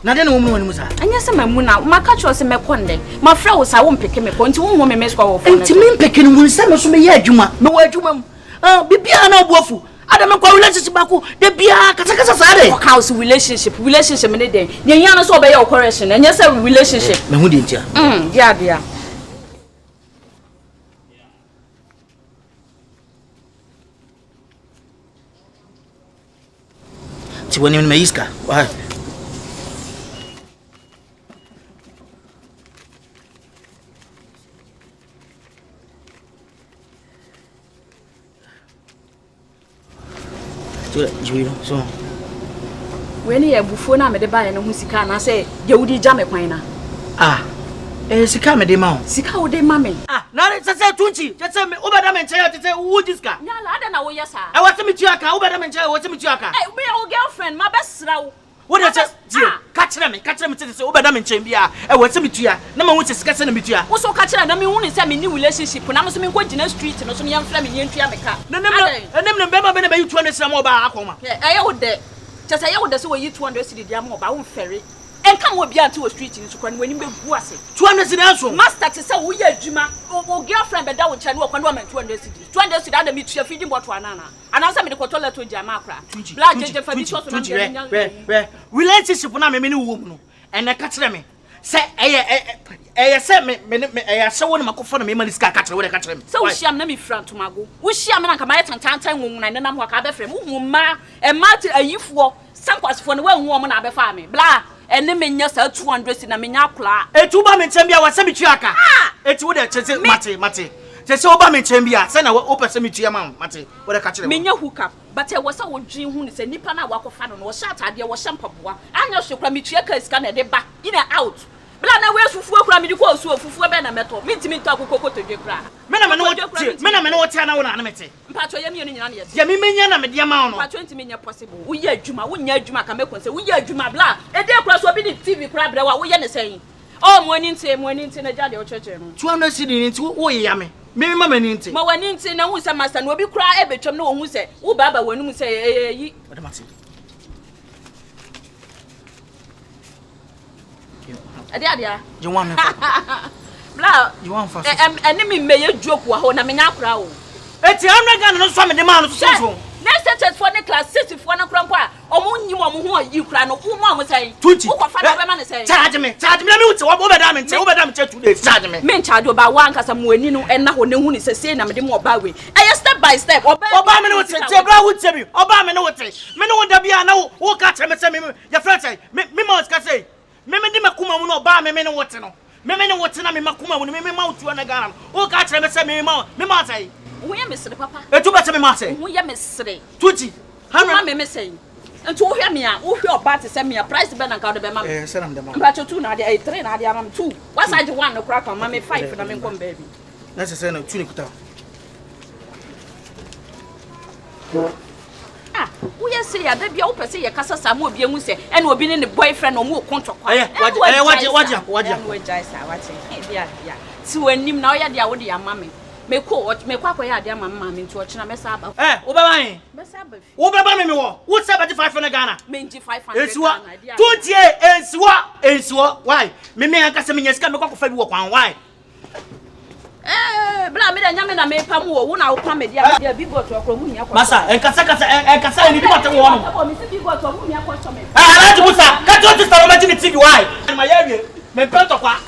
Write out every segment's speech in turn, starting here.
Na de no mu no musa. Anya se mamu na maka cho se mekonde. Ma fra wo sa wo mpeke me ko nti wo mo me square wo fo. Nti me mpeke no mu se me so me ye adwuma. Me wo adwuma mu. Bibia na obuafu. Adam kwa relationship bako de bia kasa sare. What house relationship me ne den. Ye yan no so be your correction. Anya se relationship. Me hu de ntia. Dia. Ti woni me iska. Why? So when you bufo na me de ba ye no hu sika na say je wudi ja me kwan na sika me de ma o sika wo de ma me na re se tunchi je se me obeda me nche te se wo diska nya la ada na wo yesa wo se me tuaka obeda me nche wo se me tuaka me your girlfriend ma besra wo wo de se ka kire me te se obeda me nche bia wo se me tua na ma wo se sika se na me tua wo so ka kire na me hu ni se me ni relationship na so me ko gina street no so me yam fra me ni ntua me ka na nem be ma be na be yitu na sira mo ba akoma wo de chese ye wo de se wo yi 200 cedi dia mo ba wo mfere enka mo bia ante wo street ni so kwa wani be gu ase 200 cedi anso master te se wo ye adwuma wo girlfriend be da wo cha ni wo kwa no ma 200 cedi ada me tua feeding bottle anana anansa me de ko toilet to dia ma akra bla jeje fa bi so so na relationship na me ni wo mu no ene ka kire me se eye se me eye se wo na makofo na me ma diska ka kire wo de ka kire me se wo hia me na me fra tomago wo hia me na nka ma ye tantantan wo na nenam ho ka be frem wo ma e ma ti ayifo sankwasfo na wo hu mo na be fa me bla ene me nya sa 200 si na me nya akla etu ba me ntembia wa se me tuaka etu wo de chese mate chese oba me ntembia se na wo pese me tua ma mate wo de ka kire me nya hookup but e was a wo dwen hu ni se nipa na wakofa no wo Shatta ade wo shampaboa anya hwekra me tua ka sika na de ba in and out bla na we sufu akura me di ko osu ofufu be na meto mintimi nto akokoko to dwe kra me na me no wo tia na wo na na mete mpacho ye me nyina na ye ya me menya na me dia ma no mpacho ntimi nya possible wo ye adwuma wo nya adwuma ka me konse wo ye adwuma bla e de kura so bi di TV kura bra wa wo ye ne sen mo ani nti na jade o cheche no 200 cedi nti wo ye ya me mama ni nti ma wani nti na hu se master na obi kura e betwam na wo hu se wo baba wanum se yi odamati adia you want me bla you want fast ene me meye joke wa ho na me nya akura wo eti amna ga no so me de ma no so next set for the class 6 for na kura mpa omo nyim omo ho yi kura no wo mo sai wo ko fa na be ma ne sai charge me na me wuti wo be da me 2 days charge me me charge oba wa nkasa mo ani no enna ho ne hu ni se na me de mo oba we eye step by step oba me no wuti te bra wuti bi oba me no wuti me no da bia na wo ka che me se me ya friend me ma ska say me di makuma mu no oba me no wuti no me no wuti na me makuma mu me ma wuti na ga na wo ka che me se me ma say wo ya mesre papa etu ba che me ma say wo ya mesre tuti ha me say nti wo hwe me a wo hwe oba te se me a price be na ka do be ma me se na me ma ba cho 2 na de 3 na de am 2 what size 1 no kra ka ma me 5 na me nkom baby na se na 2 ni kuta wo ya se ya da bia wo pese ye kasa sa ma obi enu se ene obi ne boyfriend no mo kontwa kwa waje wo jai sa wache bia ti wanim na wo ya dia wo de ya ma me me ko akoya ade ama mama me nti o china me sa aba wo be ban me sa aba fi wo be ban me wo se ba 5 na Ghana me nji 500 Ghana dia tutie ensiwo why me anka se me nyesika me kwakofa bi wo kwan why bla me da nyame na me pam wo na wo pam me dia big got okro mu nya kwa masa enkasa ni di mate wo no abo me si big got mu nya kwa so me alaji musa ka to ti start imagine TV why ma ya wie me pento kwa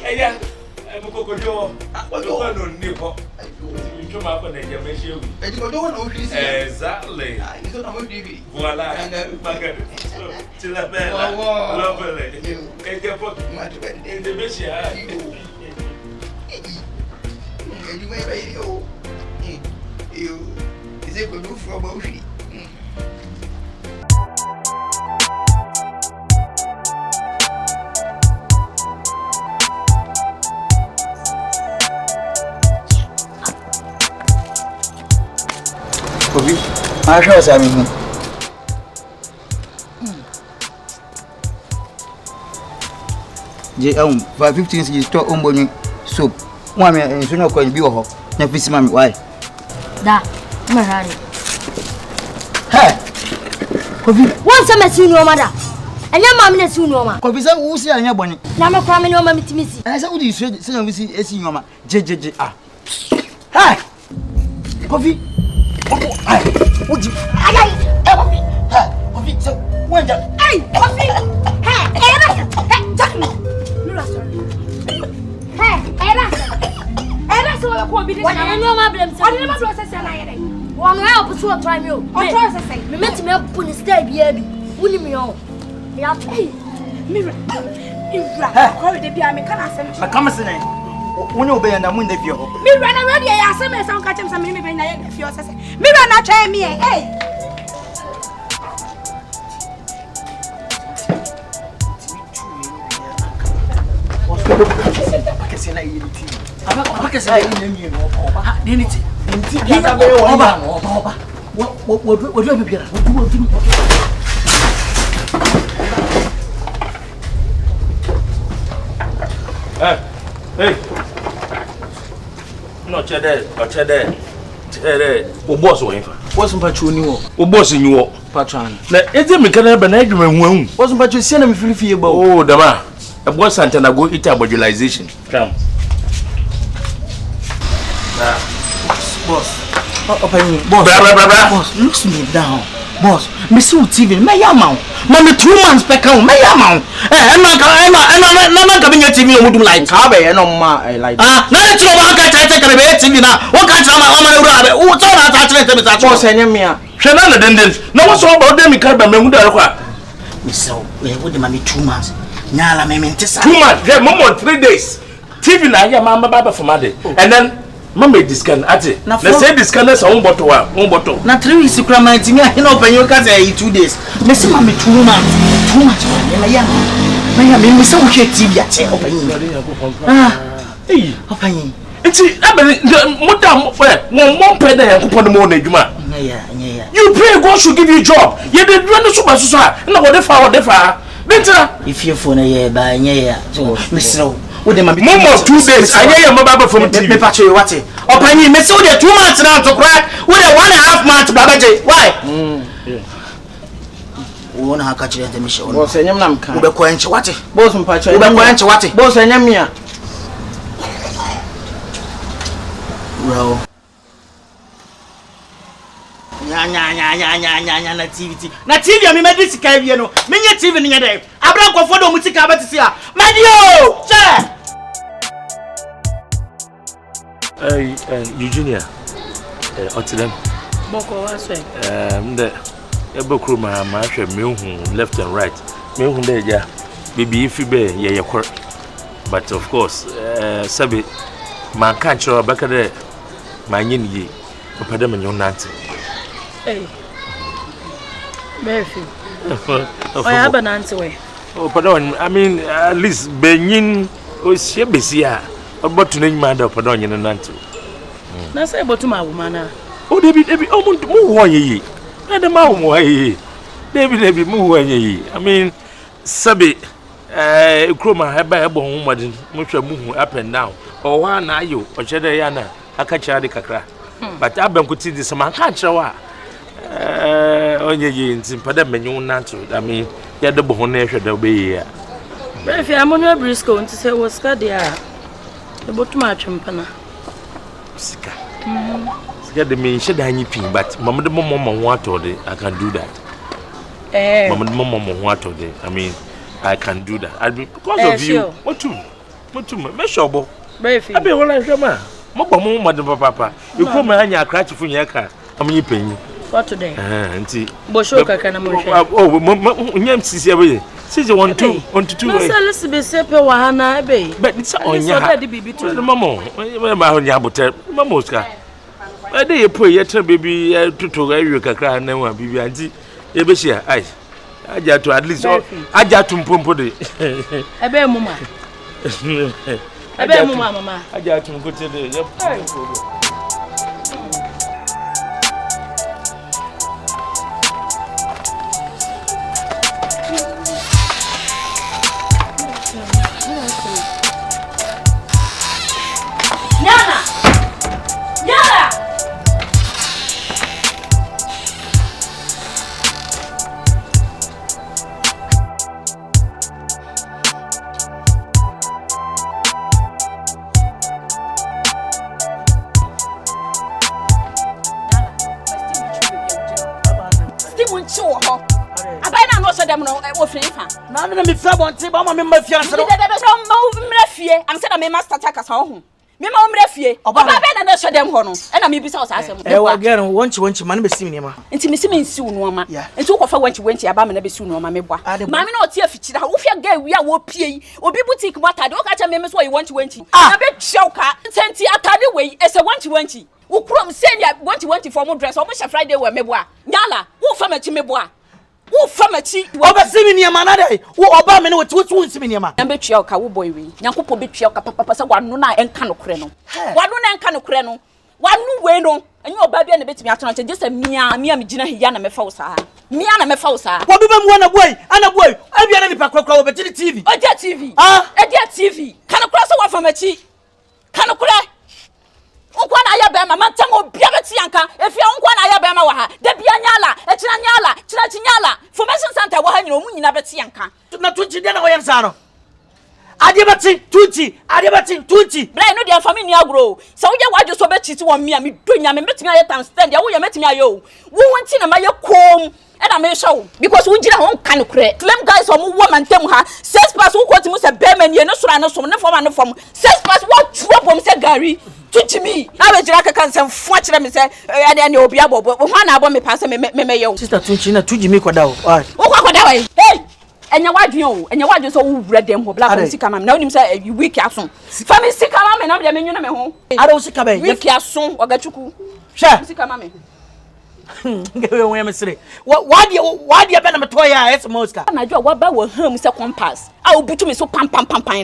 Eya, Mokoko, what do I know, Nipo? You come up and you make you. And you don't know exactly. Voila, Margaret. Till a bell, lovely. And your book, in the mission. You is it good for Moshi? Kofi, I shall say, for 15 years, to own soap. 1 minute, so no coin be off. Never see mammy. Why? Da, Marani. Hey, Kofi, once I'm a senior mother. And your mamma is soon, Mama. Kofi, so who's your young bunny? Now I'm cramming your mammy to miss. And I said, what do you say? Send me see a senior mama. JJJ. Hey, Kofi. Hey, would you? Hey, Kofi, so when the Hey, Kofi. Hey, Jack me. Hey, that's what I call me. What I know, my blame. I didn't know what I said. One help us to try me. I try to say, we meant to me up on the stage, baby. Wouldn't me all? Hey, Mirror. If you are, can I say, I come as a name. When you obey and I'm in the view. Me run already. I asked him, some catch him some maybe when I if you say, me run not try me. Hey. Hey, no, Cheddar, or Cheddar. O boss, wasn't Patrol new? O boss in you, Patron. It's a mechanical benedict. Wasn't Patrol sending me free about? Oh, Dama, a boss Santana go eat modularization. Come. Boss, boss, looks me down. Boss, me so TV, me yamau. Mommy 2 months back home, me yamau. I'm not coming at TV would like Cabe and on my like. Ah, now it's your one catch I take a TV now. What catch on my rabbit? What's all that? I boss and me. Shanana didn't. No one's all about them. Can't remember. So, we would demand 2 months. Nyala me 2 months, yeah, more 3 days. TV now, yeah, Mamma Baba for Monday. And then Mamma discan at it. Now, say discan is one bottle. Now 3 weeks to cram my thing. You know, when you can say 2 days. Miss Mammy 2 months. Too much, my am so TV at hey, Opany. It's Madame, one penny upon the morning. You pray God should give you a job. You did run the super society. No, whatever. If you're for a year by a year, Mr. Would there be 2 days? I hear my Baba from TV. Patch you what? Opany, Miss Odia 2 months now to cry. With a 1.5 months, Baba J. Why? Wona ha catch the mission. Boss enyam nam kan. Ube kwanche wate. Boss mpacha. Ube kwanche wate. Boss enyam ya. Bro. Nya na TV. Na TV ya me medisi kai wie no. Menye TV nya dey. Abra kwofo do mutika abatisi a. Madio! Che! Eugenia. Otilem. Boko waswe. The Ebokru ma hwe me left and right. Me hu dey ja. Bibi ifi be ye kwor. But of course, sabi man kan chiro baka dey man yin yi. Opada me nyon nante. Hey. Befi. I have an answer way. Oh, pardon. I mean, at least Benin o sie besia. About to name mother pardon yin nante. Na say about my woman. Oh, David, oh, mu won yi. Na dem ma wo yi. David, mu won yi. I mean, sabi kroma heba ebo ho modin. Mu hwa mu hu up and down. O wa na ayo, o chede ya na aka chade kakra. But abenkuti this man kan chewa. Onye yi ntimpada menyu nanto. I mean, ya de bo ho na ehwe da be ya. Befi amonyo brisco nti say was ka dia. E botuma atwempana. Sika. Sika de me nhye da anyi pin, but mama de mama ho atode, I can do that. Mama de mama ho atode. I mean, I can do that. I mean, because of you. What to? Me shobo. Befi. Abi wala hwema. Mo ba mo mo de papa. You come anya crash fu nyaka. Am nyi penyi. What today? Nti. Bo show kaka na mo hwe. Oh, nyam sisi ebe. Sisi 1 2 on 2. No sell be sepe wa hana ebe. But it's onya. So that bibi to. Mama, ma ho nya bote. Mama oska. E dey po ye tra baby tutu awie kakra na wa bibi anti. Ye be share. Ai. Aja to at least aja to mpompo de. Ebe muma. Ebe muma mama. Aja to nkote de. Yep. Na me fra bonte ba ma me mafia nsero. I'm said I master attackers home. Me ma umrefie. Oba be na so dem ho no. E na me bisa o sa asem. Wa again wonchi ma na besi me ma. Nti me si me nsi wo no ma. Nti wo kofa wonchi aba me na besi wo no ma me boa. Ma me na oti afikyira wo hwe ga wi a wo pie. Obi boutique watade wo ka cha me so yi wonchi. Na be hwew ka. Nti atade we e se wonchi. Wo krom senya wonchi for mo dress o mo hye Friday we me boa. Nyala wo fa machi me boa. Wo famachi oba simi niama na dai wo oba me ne wo simi niama na betwa ka wo boy we nyankopɔ betwa ka papa sa wanu na enka no kore no wanu we no enye oba bia na betimi atona che just mia me gina hiya na mefa wo saa mia na mefa wo saa wo bi ba mu ana boy abia na nipa kokra wo betiri TV odia TV kana kora so wa famachi kana kora unkwa na aya bema mantam obia beti anka efia unkwa na aya bema wa ha da bia nyala ekira nyala formation center wa ha nyina omu nyina beti anka na tunchi dia na wo yem sa no ade beti tunchi bra no dia family ni agro se wo ya wadwo so beti ti wo mia me donya me metimi aye time stand ya wo ya metimi aye o wo wanti na maye kom e na me show because wo gira ho nka no kure claim guys o mu wo mantem ha 6 pass wo kwoti mu se bema ni no sura no som ne form 6 pass wo chuo bom se gari to me na be jira kaka nsem fu akire me se ade obi abobo ho na abo me pa se me ye o sister tunchi na tuji me kwada o wo kwada wa hey enya wadwen so wo wura dem ho black family sika mam na onim se week aso family sika mam na be me nwuna me ho ara o sika be week aso wagachuku hwe sika mam ngewe wo yemsire wadi be na meto ya es moska na dwa wa ba wo ham se compass a obutu me so pam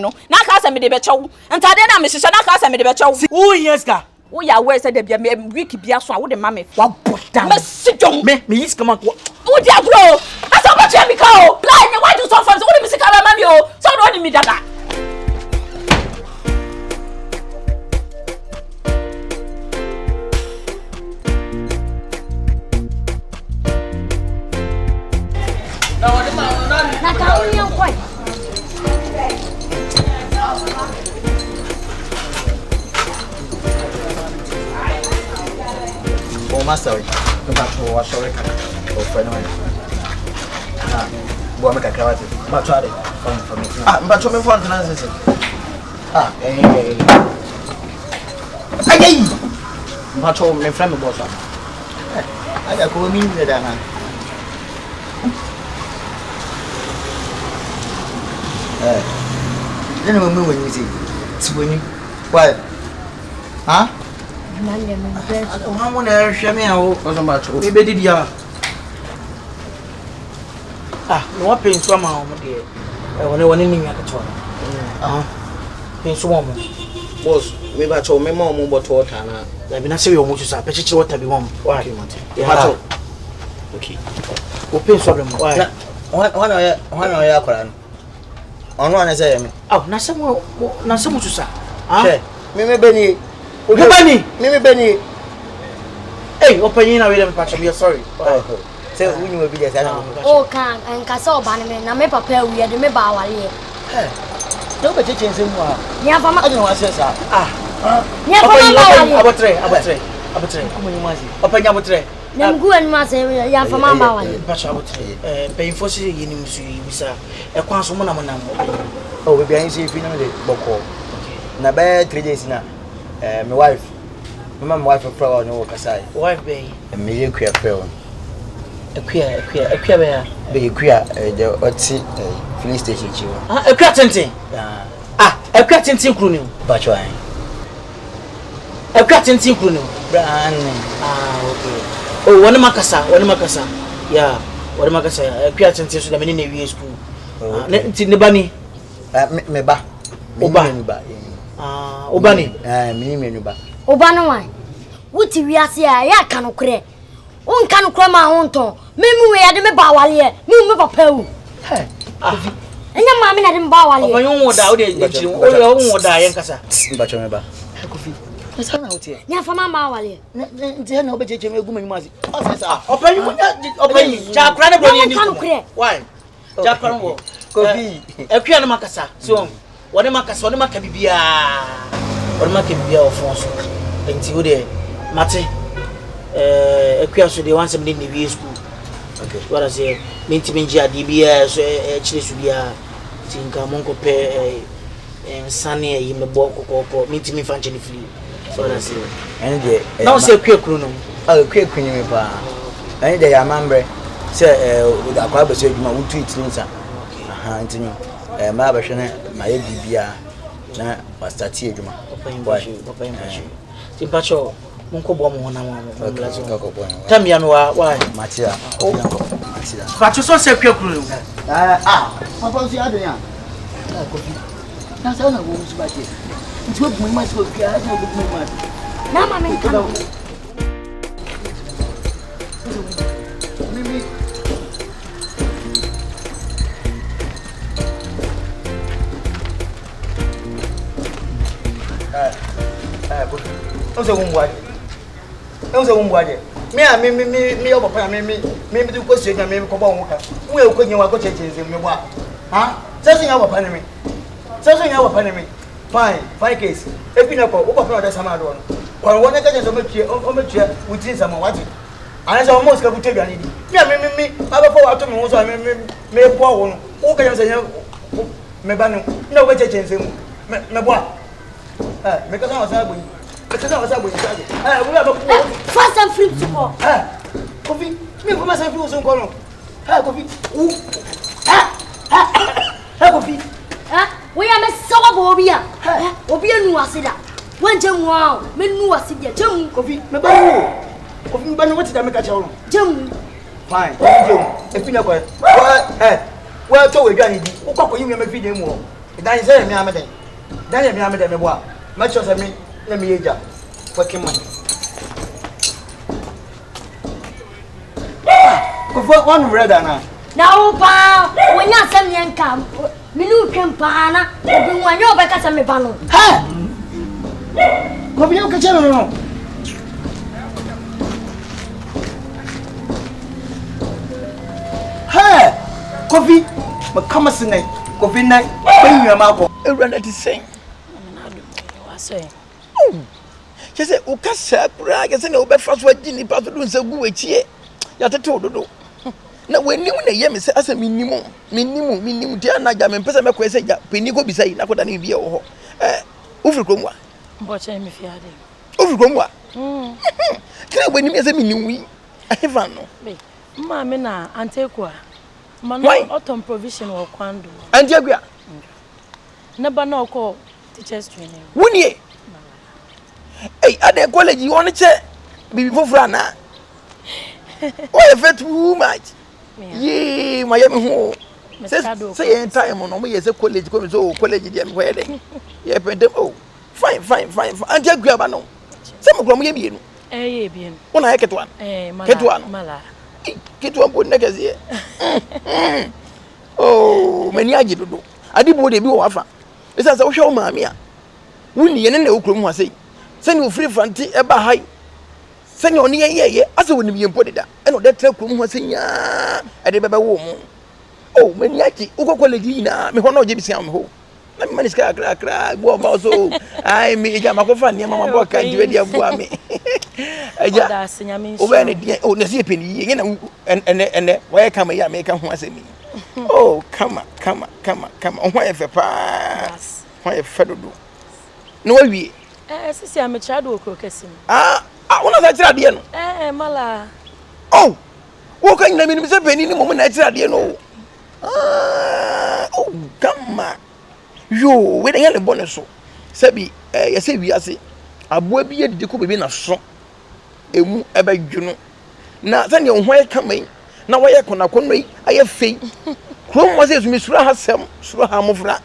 no na ka se me de be chew ntade na me hihye na ka se me de be chew wo yeska wo ya we se de bia week bia so a wo de mame wa boda me sidon me yiska ma ko wo dia bro asa ba che mi ka o line ne why do so far so wo de mi sika ba mame o so no ni mi dada na ka wo yan kwai o master no ba to wa shore kaka o friend wa na bo me kaka wate ba to ade from mba to me phone na sese ayai mba to me friend me boss aya ko mi ni da na then we move when you see when why huh mande me best o hamu na hwe me a wo so ba to e be didi a no wa penso ama o mo de woni ni nyaka to penso mo boss me ba to me ma mo boto water na da bi na se yo mo chusa pe chichi water bi mo wa ke mate ba to okay o penso abem wana ya akwara no ono ana say me na se mo chusa me beni open na we dem patch me sorry say we you be there say o kan en ka so ba ne na me papa wi de me ba wale no be cheche nsem wa ni afa ma adun wa say sa ni afa ma ba wale abotre kuma ni mazi open abotre Nemgu and Master, ya for Mamma. Pacha, paying for seeing him, sir. A consumer. Oh, we behind see if you know the Boko. Na bad 3 days now. My wife. My wife of flower no Kasai. Wife bay. A million queer film. A queer bear. Be queer the Otsi filling station. A cratenty. A cratenty crooning. But why? A cratenty crooning. Brand. Okay. Oh, one Macassa. Yeah, what Macassa. A cratenty to the many school. Nibani. Meba. Obani. Miniba. Obana wine. What we are saying, I cannot cry. One can cry my own tongue. Maybe we had me bawali, me papa. Hey. And your mammy had him bawali. My own without it, you won't die, Cassa. But remember. Kofi. Let's hang out here. Yeah, for my bawali. Then no better Jimmy Gummy Mazi. Open you, Jack Cranabon. Why? Jack Cranabo. Kofi. A piano Macassa. So, what am I can be? What am I can be of France? Until there, Mate. A queer so they want some in the school. Okay. What I say, Mintiminja, DBS, actually should be a Tinka Monko Pay and Sunny in the book or Mintimin functioning free. So I say, And now say queer crunum. Oh, quick queen, and they are member. Say, with a crab, said my wood tweets, Ninsa. Hunting my version, my BBA. Na wastatie juma timpacho munko bwa mu na mu tamia no wa matia matia pacho so se kwekuru papa si adon ya Kofi na sa na wo musu baje nti ogun ma ti ofi a na ogun ma Na mama kan. mimi Onse wumbuaje. Me obopa me do ko se nya me ko ba won ka. Wo e ko nya wa ko chechenze me bo. Ha? Seso nya obopa ne me. Fine case. E bi na ko obopa na da sama do no. Kwa won ka chenze o metue wutin sama wati. Ana se o mo ska butu aduane di. Me aba fo wa to me ho so me bo wo no. Wo ka chenze nya me ba no. Na wo chechenze mu. Me bo. Me ka sa boyi. Fast and free to go. Kofi, me come as I feel so cold. Kofi. Kofi. We are Miss Sobobia. Obia nu asida. One jam wow. Men nu asida. Jam Kofi, me ba. Kofi ba no what did I make a chow? Jam. Fine. If you know what. Well, to we gani di. O ko yim me feed mu. Dan say me amede. Dan me amede me bo. Ma cho say me na me yeja. Working money. Kofi one brother na. Now pa, when you send me camp, minu kempana, obi wanyo be kasa me ba no. Kofi you ka chelo no. Kofi, ma kama sine. Kofi na when you am ako. Ewrana ti sen. Wa say. Chese ukasa kura kese na obefa so agi ni pa so do nsa gu wachie ya tete ododo na wani mu na ye me se asa minimu dia na ja me pese me ko ese ja peni ko bisai na koda na bi e wo ho ufri kromwa Mbo che me fi ade ufri kromwa kire wani me ese minimu yi ahefa no be mma me na antekwa ma no autumn provision wo kwando antiagua na ba na okọ teachers training wunie hey, at college you want to check before Frana. Why if too much? Yeah, Miami home. Say in time on me as a college comes so college wedding. Yeah, oh, fine. And you grab no. Some of them eh, bien. When I get one. Get one. Mala. Get one put next year. Oh, many I did do. I did what they do offer. It's as a show, mamma. Wouldn't you know who was saying? Send you free fanti eba high. Send you near ye, as when you put it. And that tell Kum was saying, at the baby woman. Oh, when yaki, Uko Collegina, me hono Jimmy Sam ho. na me maniska kra go ba so ai me eja makofa ne mama bo ka ndiwe dia bua me eja o be ne dia o ne se peni ye na ene why come ya me ka ho asemi oh come on why fe pa why fe dodo no wi sisi am try do okro kesim una sa tira de no mala oh wo kan na me se peni ni mo na tira de no oh come on yo we dey le bonne so sabi ye se wi ase aboa bi ye didi ko bebi na so emu ebe dwunu na sane ho ye kaman na wo ye kona kono yi aye fei krom wo se sumi sura ha sem sura ha mofra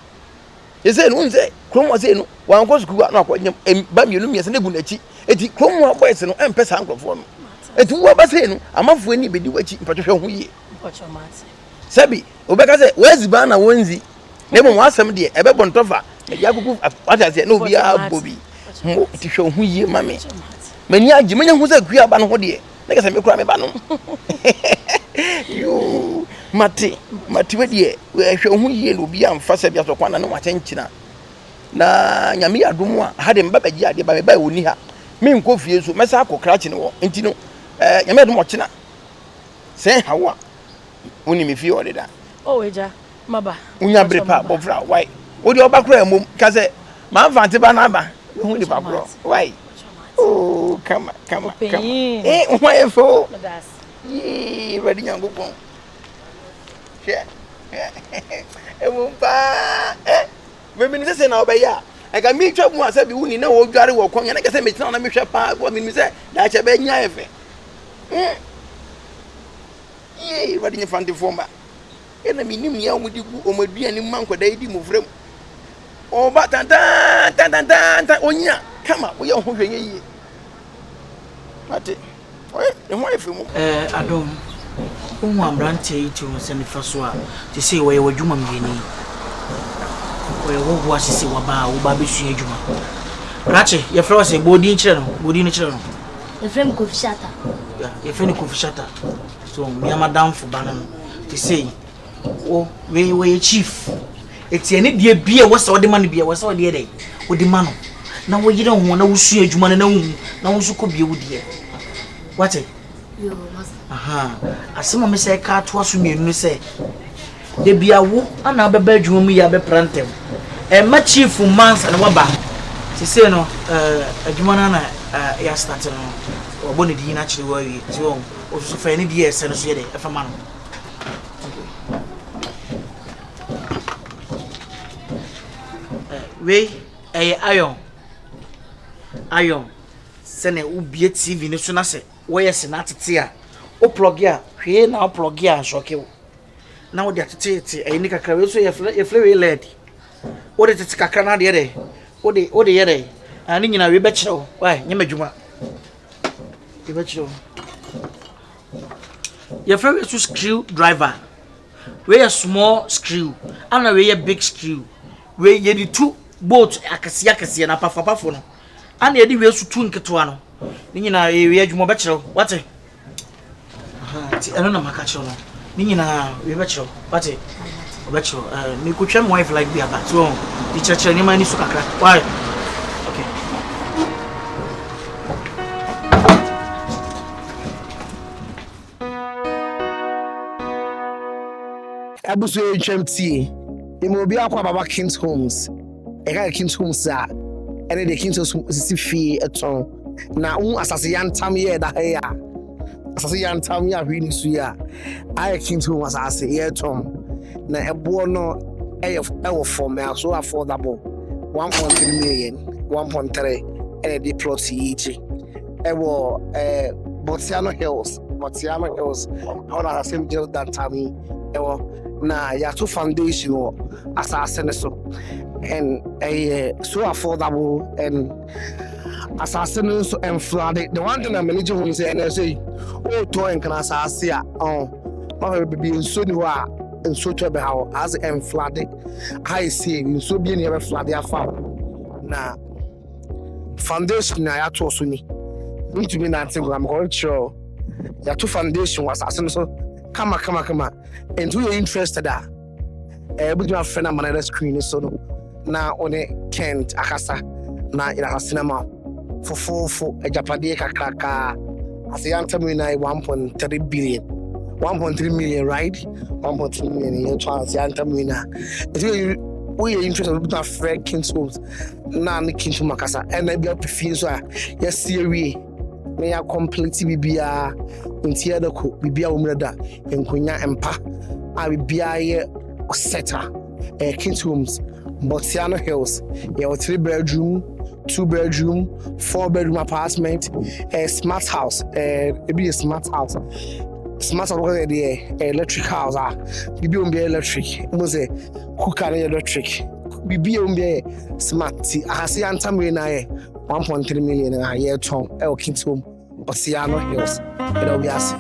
ye se no nze krom wo se no wan ko suku na akonyam ba mienu miese na gu na chi eti krom wo boys no empesa ankrofo no eti wo ba se no amafo ani bedi wachi mpatwehwe ho yi sabi obeka se waziba na wonzi nebo mo asem de ebe bontofa e ya kuku atase na obi a bobi mo ti hwe ho yi mame mani agi manya hu se kua ba no ho de na kase me kura me ba no yo mate we de we hwe ho yi na obi a mfa se bia so kwana na wachenkina na nyame adomu a ha de mbaba gi ade ba me ba woni ha me nko fie so mesa akokra chi ne wo enti no nyame adomu ochina se hawa woni me fie odeda oh eja maba unya brepa bofra why odi obakra mom ka se ma vante ba na ba hu di bakro why oh come why for ready nyango pon she mumpa me me se na obeya I can meet you once be wuni na wo dware wo kon na ka se me tina na me hwe pa wo me se da che be nya efe ready nyfante forma ena minim ya omudi gu omaduani mankoda idi mufrem oba tan onya kama wo ye ho hwenye yi mate e ho efe mu adom wo ambrante yi ti won se ne faso a ti se wo ye wadwuma mbieni wo ye wo asisi wo ba besu adwuma rache ye fro se bodi nchire no The friend Kofi Shatta. Yeah, your friend Kofi Shatta. So me madam for banan to say, oh, we chief. It's any dear beer was all the money beer was all the day with the man. Now we don't want to see a human and now you could be with you. What it? You must. As some say car was me and say, there be a woo and I'll be bedroom me a be prantem. And my chief for months and what back. She say no, a human ya started or bonnet actually worry so also for any years and so if a man. We iron send a ubie TV no so na se where senate a o plug ya hwe na o plug ya shock you na wo de atete e ni kakra we so ye flewe led wo de tete kakra na de de wo de ye de ani nyina we be kire wo why nyema dwuma we be kire wo ye flewe so screw driver we a small screw and we a big screw we ye di two boat akase na pafapafo no and ye di we so two nketo no ni nyina we adwuma be kire wo what ti eno na maka kire no ni nyina we be kire wo what be kire me ko twem wife like be about so di kire ni mani so kakra why okay abuso HMT imo bi akwa baba King's Homes e ga King's Homes a ene de King's Homes sisi fie eton na asase yantam ye da he ya asase yantam ya hwi ni su ya ai King's Homes asase ye eton na ebo no e form so affordable 1.3 million 1.3 ene de plot each e wo Botiano Hills how na same deal that time na ya to foundation or assassin so and so affordable and assassin so and flooded the one thing I manage who say and say oh to and can assassin ma be so ni wa and so to be how as and flooded I see so be near flooded afa na foundation na ya to so ni need to be nothing I'm going to show ya to foundation was assassin so come and who you're interested at but my friend I'm on the screen so no na one Kent akasa na ira cinema fofofo ejapade kakraka asiyantam na 1.3 billion 1.3 million right 1.3 million in chance asiyantam na we are interested with our friend King's Homes na ne King's Makasa and I be up feel so yes we may are complete bibia ntia da ko bibia umrada enkonya empa a bibia setter King's Homes Botiano Hills your 3-bedroom 2-bedroom 4-bedroom apartment a smart house it be a smart house because the electric house bibi on be electric mo say cooker electric bibi on be smart ahase antam we na 1.3 million na year ton e King's Home Oceano Hills it will be as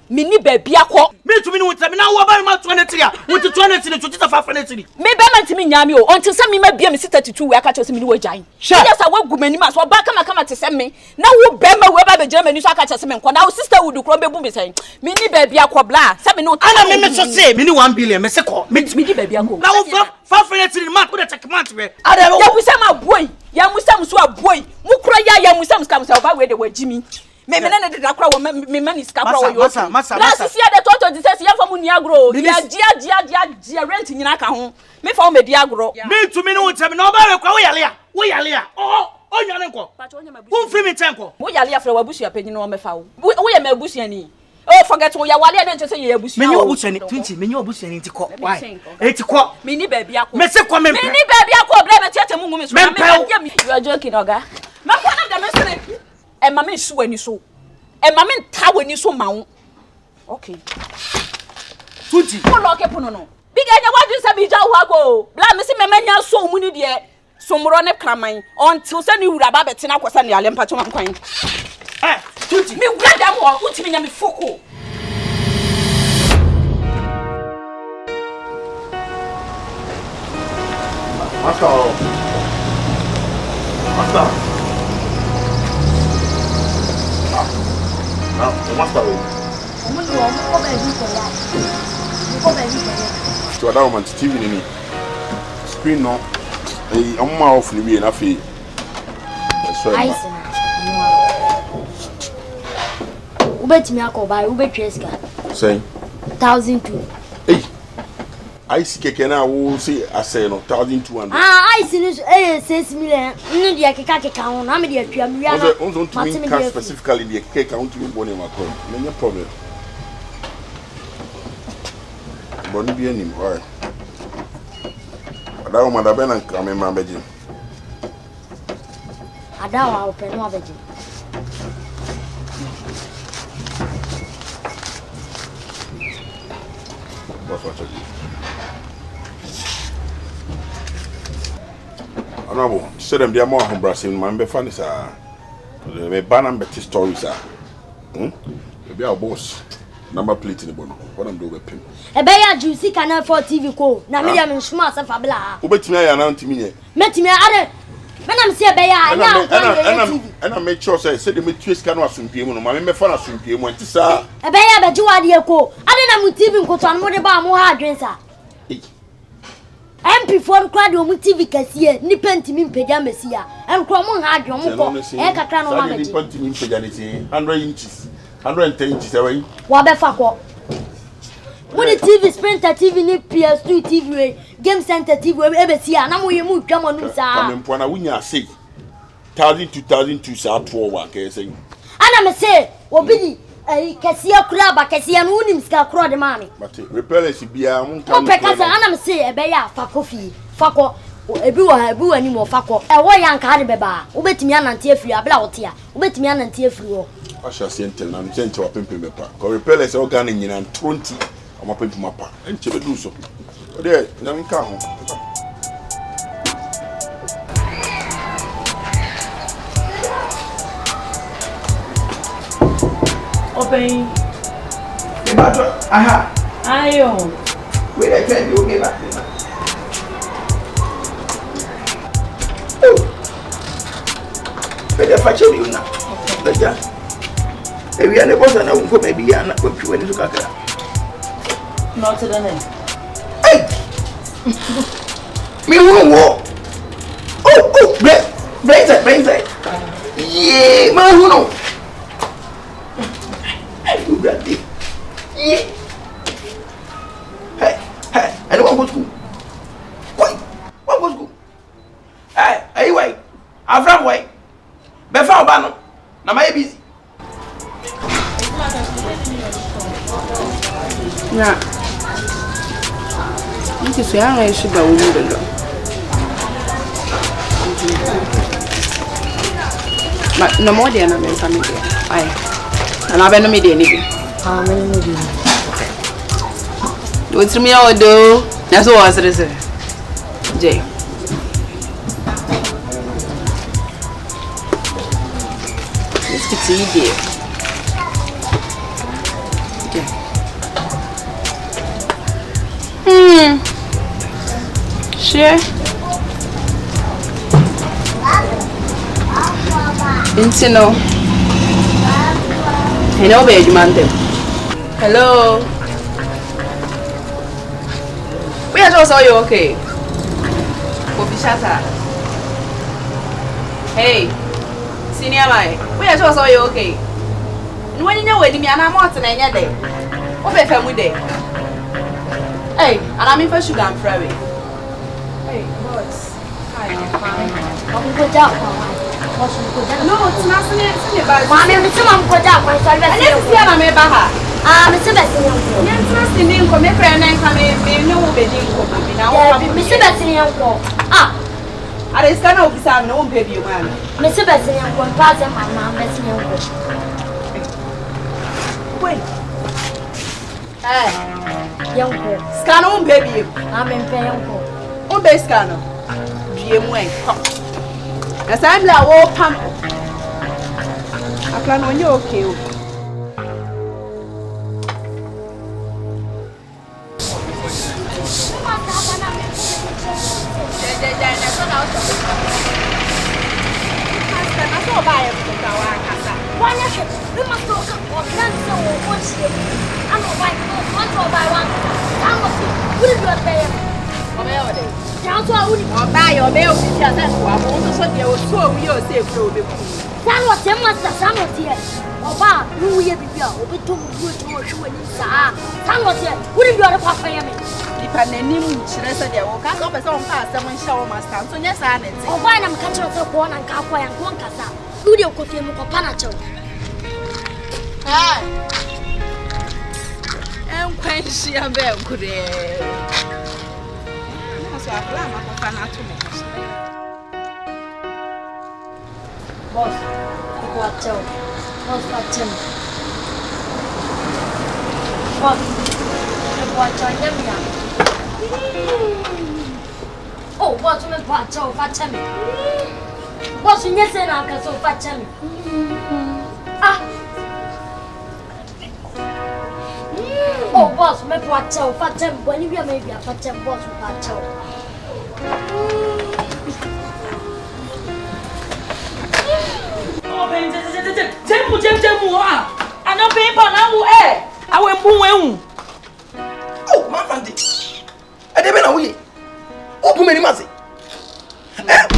Mini baby akọ me to me no tell me now wo ba ma 23 wo ti 23 to ti 500 me be ma ntimi nyame o until say me ma bia me 32 we aka chese me ni wo gyan yes I wo gu mani ma so ba kama te se me na wo be ma we ba be gira mani so aka chese me nko na wo sister would kro be bu me say me ni baby akọ bla say me no ana me so say me ni 1 billion me se ko me di baby akọ na wo 500 ma ko de check month we ada ya busa ma boy ya musam so aboy mu kro ya musam scam say ba we de wajimi me na de dakra wo me mani skapra wo yo masa si ya de toto di say ya fa mu ni agro ya dia rent nyina ka ho me fa wo me di agro me to me no tell me no ba we kwa wo yale a o nyane nko wo free me tenko wo yale afra wa busu apanyi no me fa wo ye me busu ani oh forget wo ya wale de say ye busu me nyi wo busu ani 20 me nyi wo busu ani ti ko why eti ko me ni baby akọ me se ko me ni baby akọ bla me tiate mu ngumi so me you are joking oga ma ko na de me say e ma me su ani so e ma me nta wani so ma wo okay tuti ko lo ke pono no big anya wadu say bi ja wo ago bla me say me manya so mu ni de somro ne kraman until say ni wura ba betina kwasa ne ale mpacho man kwan tuti me wura da mo utimi nya me foko Master. Now, master. So that woman TV ni screen no. I'm off ni bi na fi. Ubetimi akoba, ubetweska. Say 1,200. Hey. I see keke na wo say asay no 1,200. I see no 6 million. No dia keka ho na me dia twa me wi no. On to me cash specifically the cake count to me bone ma come. No problem. Boni bi anim, why? Adawo madabe na nka me ma beje. Adawo open no beje. What's what you? Honorable, say them they are more embarrassing. Man, be funny sir. Me ban better stories sir. Maybe our boss number plate in the bono. What I'm doing with him. E be ya juicy canal for TV ko. Na me dia me nsuma asafa bla. Obetimi ya na ntimi nye. Metimi ade. Me na me se be ya anya. And make sure say the me twist can asumdue mu no. Ma me fa na asumdue mu enti sa. E be ya be jiwade e ko. Ade na mu TV nkoto an mo de ba mo ha adwen sa. MP for crowd o TV kasiye ni pentimi mpega mesia en kro mo ha adwo mo ko e kakra no ma beji ni pentimi mpega ni 100 inches 110 7. Wabe fako. When the TV Sprinter TV ni PS2 TV Game Center TV ebe si a na mo yemu twamo nu sa. Come mpo na wunya say 2002 sa to wa ka say. Ana me say obi di kesiya kura ba kesiya no unim ska kura de mami. But repellence bia mun kan. O peka sa ana me say ebe ya fa Kofi. Fako ebi wa ni mo fako. E wo ya nka de beba. Obetimi anante afiri abla wote a. Obetimi anante afiri wo. Asha sentel na msente wa pempe mepa. Ko repellence o Ghana nyina 20 ama pempe mapa. Enche be du so. O de na nka ho. Open. Aha. Ayo. Wait, I tell you, okay, back. But if I tell you now, if you are the boss, and I won't go, maybe I'm not going to win to Kaka. Not to the name. Hey! Me won't walk. Oh, brains it. Yeah, man, who know? You got it. Yeah. Hey, I don't want to go to school. What go to school? Hey, wait. I'm from way. Befa Obano. Na my busy. Na. Nti so ya nwe sugar wo mu dodo. Na mo de na me family. Ai. Na be no me de ni bi. Ah, me no de. Do trimi odo. Na so was rese. J. It's easy. Okay. Share. Intino. Hello, baby, man. Hello. We are just all you okay? Kofi Shatta. Hey. Senior mai, we are just all you okay? And when you know where me and I'm out and I day. Ope family day. Hey, and I'm in for sugar and fry. Hey, boss. Hi, I'm fine. I'm good out. No, it's not senior bad. Mama, I'm good out. I didn't see I'm a baha. Mr. Bessy. Yes, trust in him, come here and come in, no bedding. Now, Mr. Bessy, ah. I just can't be some no baby man. Mr. Bessy, I'm going to pass my mom. Wait. Hey, young girl. Scan on baby. I'm in pain. On base scanner. GM1. As I'm like, oh, pump. I plan on you okay. Boss, watch out. Boss, watch him. Boss, watch out. Oh, boss, watch out. Watch him. Boss, you say now, cause watch him. Ah. Oh, boss, watch out. Watch him. When you maybe watch him, boss, watch out. Jemu ah. Ana pempa na mu awe mbu Oh, my fanti. I dey be na we. O bu me ni mase.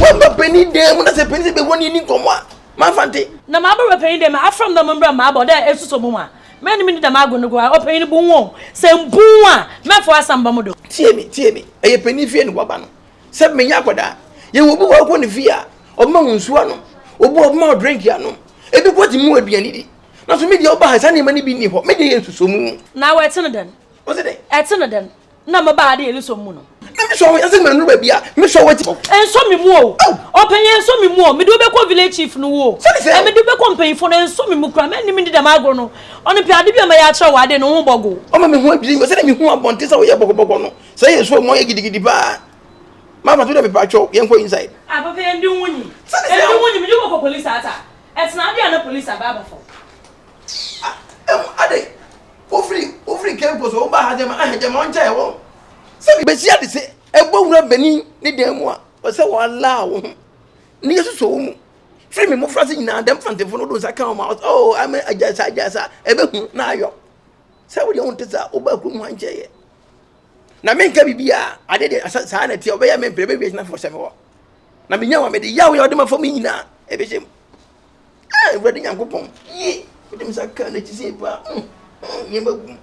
Wa ba peni dem na se peni be woni ni komo. Ma fante. Na ma ba pay dem afrom the member ma ba da esuso mu a. Me ni mi da ma go no go o pay ni bu won. Se mbu a me fo asamba mo do. Tie me. Eye pani fie ni waba no. Se me nya akoda. Ye wo bu wo ko ni fie a. Obma nsu ano. Obma drink ya no. Ebi ko ti mu aduani di. Na so me dia oba ha sa ni ma ni bi ni ho. Me dia ensuso mu. Na we tene den. O se de. E tene den. Na ma ba de eliso mu no. Me so we ase me nu ba bia. Me so we ti. Enso mi mu o. Openye enso mi mu o. Me do be ko village chief no wo. E me do be ko mpanyin fo no enso mi mu kra. Me ni mi di da ma agro no. Oni pi ade bi ma ya kire wa de no ho bogo. O ma me hu abiri me se na me hu abonte sa we ye bogo no. Se ye so mo ye gidigidi ba. Mama to the paper cho yen ko inside. Ah papa endi wunyi. Endi wunyi me do ko police ata. Etna ade na police aba fo. Ade. Ofri campus o ba hajema on chae wo. Se be sia de se egbo wura bani ni dem mu a. O se wala wo. Ni yesu so mu. Free me mo frase nyina dem fantefo no do saka o ma. Oh, am ajasa ebe hu na ayo. Se wo de on tesa o ba ku mu anche. Na men ka bibia ade de sa na ti obeya men prebe bi na for se me. Na me nya wa me de yawo ya de ma fo me nyina ebe sem. Wadi Yankopon. Ye, dem saka na ti se pa. Yema gum.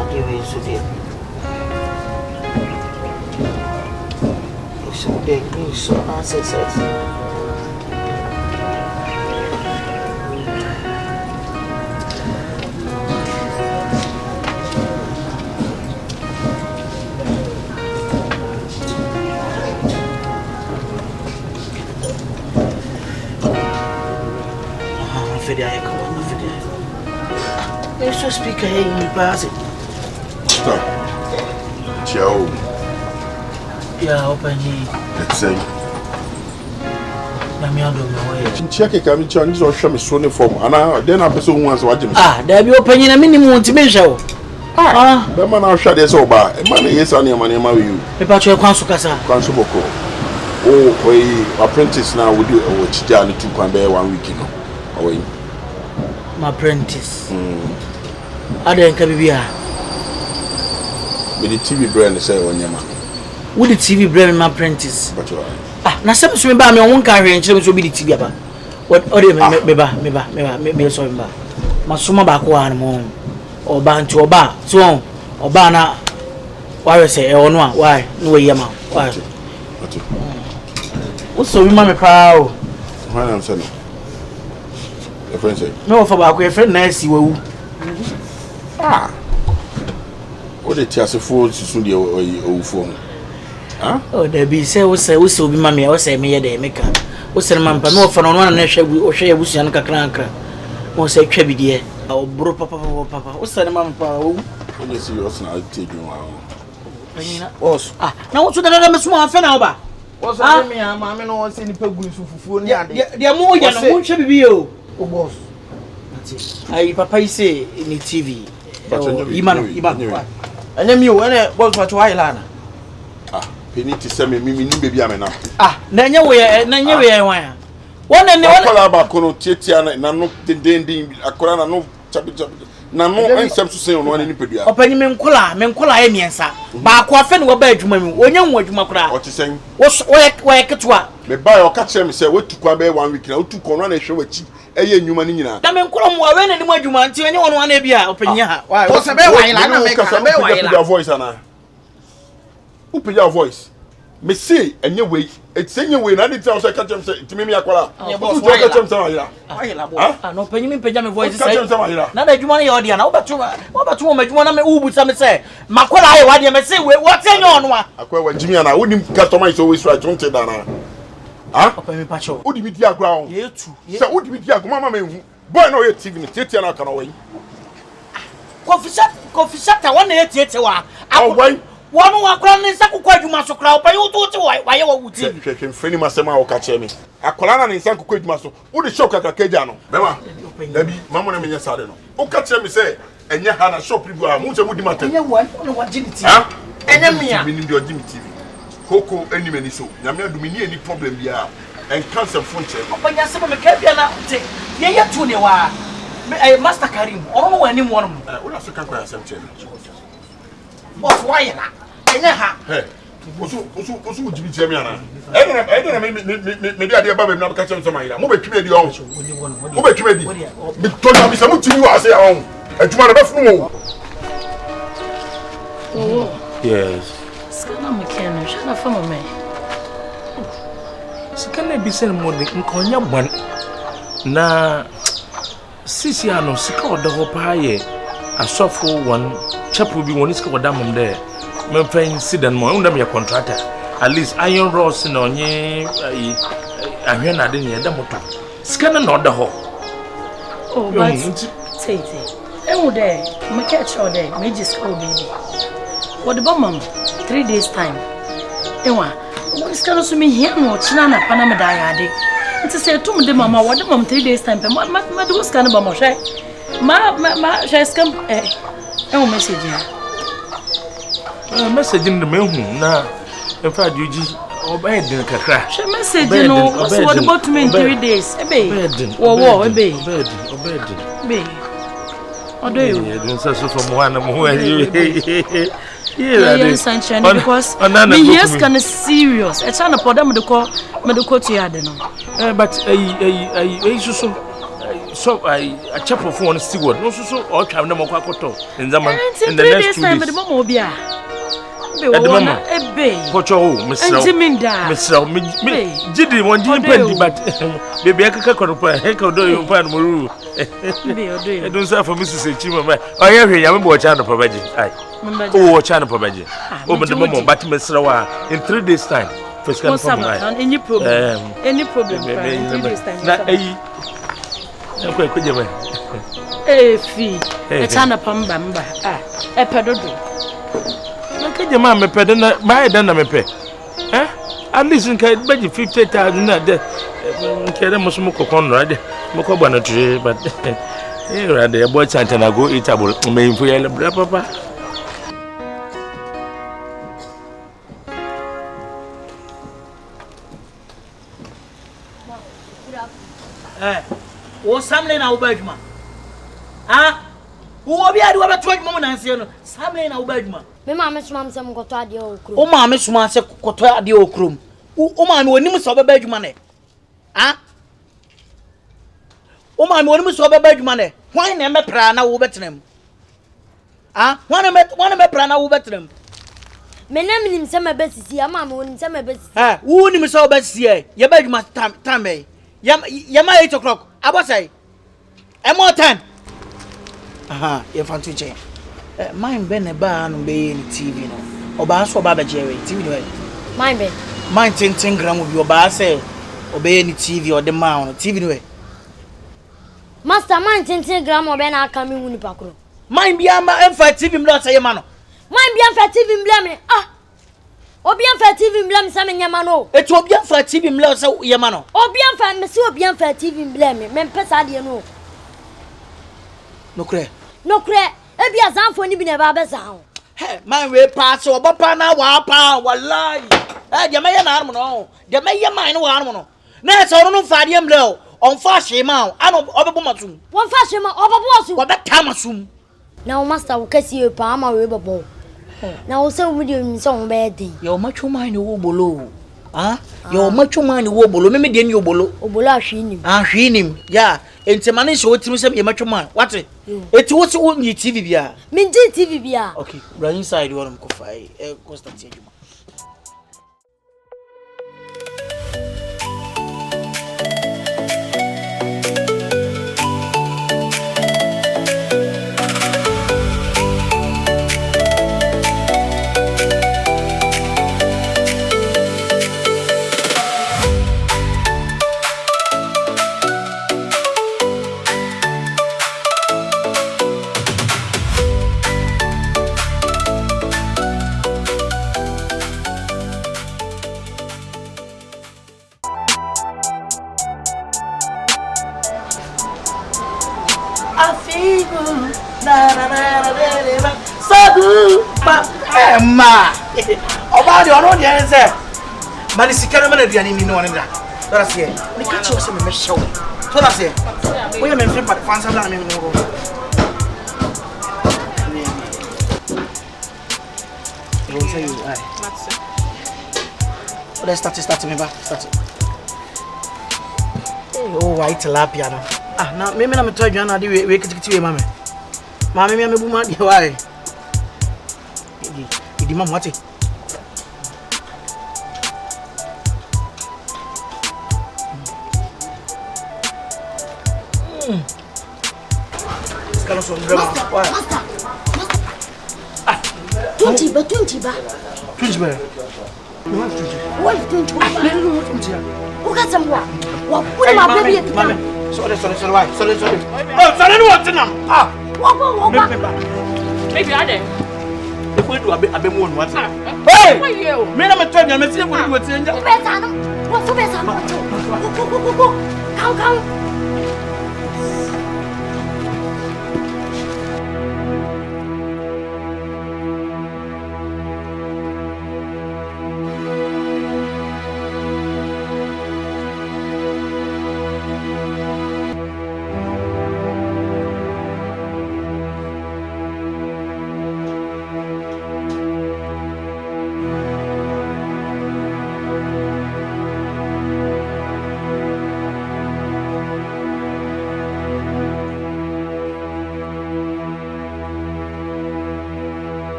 Adieu, so dear. So big, so answers. Let's just speak ahead in the past. Stop. Ciao. Yeah, open here. Let's say. I'm your dog. Check it, I'm trying to show me Sony form. And then I person wants watching. There be open in a minimum to me show. The man I'll shut this over. A man is on your money, marry you. Paper to a consukasa. Consuboko. Oh, we apprentice now would do a Chijani 2.1 week. Away. My apprentice. I don't care. With the TV brand, say on your man. With the TV brand, my apprentice. But you are. Now, some swim by me on one carry and children will be the TV about. What other me sorry, my summer back one more. Or ban to a bar, so or banner. Why say, or no, why? No, Yama. Why? What's so we mammy proud? Why I'm saying. Your friend say. No, for back with friend nice you. What the tears of food to soon your phone? Oh, there be say, we so be mammy, I say me a day maker. What's the man, but no for no one nation or share with Yanka Cranker. Won't say Trebi dear. Our bro papa. What's the man? When you see us now, take you out. Now what's the small fan over? What's that? Me, I'm no one saying people for phone. They are more than one should be you. Oh, boss. I papa say in the TV. Iman. And then you when it was what Lana. Penny to send me, baby, I'm enough. Then you were one and one about Kono Tiana, Nano, Dending, Akorana, no chapter. Nano, and some to say on one in Pedia. Open Mencola, Emiansa. But what friend were bedroom when you were Macra. What you saying? What's where Katua? Me buy or catch him, say, what to Quabe 1 week now to Corona show a cheap, a year new money. I mean, Colombo, when anyone you want to anyone want to be open ya. What's a bear? I make your voice, Anna. Open your voice. Me say, and your way, it's in your way, and I didn't tell us I catch him to me. I no penny pajama voice. Now that you want your audience, what about you want to move with some say? Makola, what you may say, what's in your one? I quite Jimmy and I wouldn't customize always right, don't say that. Open me, Pacho. Would you be your ground? You too. So, would you be your mamma? Boy, no, you're TV, Titiana can away. Kofi Shatta, 1 year theatre. Oh, wait. One more crown is a quite muscle crowd, but you do why you would say, Frenny Masema or catch me. A colana in Sanko Quid Muscle, would the shock at a Cajano? Mamma, maybe Mamma and Sadeno. Oh, catch me say, and you had a shop people are moving with the matter. And you want what Jimmy TV. And me in your Jimmy TV. Coco, any many so. Yamia do me any problem here and cancel function. But you're some of the Capiana. You're 21. Master Karim, oh, anyone. What else can I say? Boss, why not? Hey, also, would you be Jamiana? I don't know, maybe I did about not catching some idea. Move a committee on. Move a committee. Because I'm something you are saying, and to my best move. Yes. Scanner mechanic, Shatta from me. She can't be sent more than Konya one. Na Sisiano, Sika or the Hopaye, a soft one, chap will be one is called Damon there. My friend Sidan Mo, under your contractor. At least iron rods in on ye, I hear not in your Damoto. Scanner not the hole. Oh, but say, oh, there, my catch all day, major school baby. What the bomb, 3 days time. Ewa, what is going to me here? No, Chinana Panama Diade. It's a say to me, Mamma, what the mom 3 days time. My do scan about my shay. Ma, just come. Oh, message here. Message in the mail. Now, in fact, you just obey the crash. She message, you know, what about me in 3 days? Obey. Obey. What do you? You from one of who yeah, sunshine because me yes kind of serious. It's an apple them to call medical to you, but so I chap of one steward, no so all time no more in the next 2 days. But the mom will be a baby. Pocho, Mr. Jiddy, one penny, but baby, I can't compare. Heck, do you find Muru? I don't say for Mrs. Chima. I am a channel provided. Oh, channel provided. Over the moment, but Mr. In 3 days' time, for scan any problem. Any problem. 3 days' time. Fee, a channel pamba, a pedodo. Look at your mamma, pedana, my dana me pay. At least in Kate Bedgy 50,000 at the Kedamusmuko Conrad, Mokobana tree, but here are the boy Santana go eatable, main for your papa. What's something now, Bergman? Ah, who will be at what 20 moments and something now, Bergman? Me mama suma msem koto ade okrum. O mama suma se koto ade okrum. O mama onim so be badwuma ne. Ah? O mama onim so be badwuma ne. Hwan na me pra na wo betenam? Ah? Hwan na me pra na wo betenam? Me na minim se me besisi, ama me onim se me besisi. Ah, wo onim so besisi e. Ye badwuma time e. Yama 8 o'clock. Abosai. E more time. Aha, ye fantu che. Mine ben a bar no be in TV no. Oba so baba jewe TV no. Mine ben. Mine 10 gram of your bar say obey any TV or the mount TV no. Master mine 10 gram obe na aka me huni pakro. Mine bi ama emfa TV mlo say man. Mine bi emfa TV mlo me. Ah. Obi emfa TV mlo me say me nyama no. Etu obi emfa TV mlo say ye man no. Obi emfa me say obi emfa TV mlo me mpesa de no. No kre. Ebi azanfo ni bi na ba beza ho. Hey, man we pass oba pa na wa pa wallahi. De meye na armo no. De meye man no armo no. Na so no fa de mle on fa shema o. Ano obebo matum. Won fa shema obebo osu. Wo beta masum. Na o master wo kasi e pa ama we bebo. Na o se wo de mi so wo be din. Yo macho man wo bolo. Ah? Yo macho man wo bolo. Me de ni obolo. Obolo ahwinim. Ahwinim. Yeah. Enti mane so otimi se ye macho man. What? Eti wo se wo ni TV bia. Me ndi TV bia. Okay, right inside wo ko fai. Constant ejuma. Emma, about your own answer. Manisika, man, the enemy, no one in that. That's it. We catch you some show. So that's it. We are mentioning but fans are blaming me. You will say you let's start me back. Start it. Oh, white tilapia now. Ah, now maybe I'm told you now we can mammy. Mammy, me woman, why? Idi mama what? It's kind of some drama. Why? Ah, 20 ba. 20 ba. What 20? Who got some what? What put my baby at the moment? Sorry. Why? Sorry. Oh, sorry, what to them? Ah, what? Maybe I did. If we do a bit more, what's that? Hey! Me, I'm a turn, I'm a saying what you were saying. What's the best? Go. Come.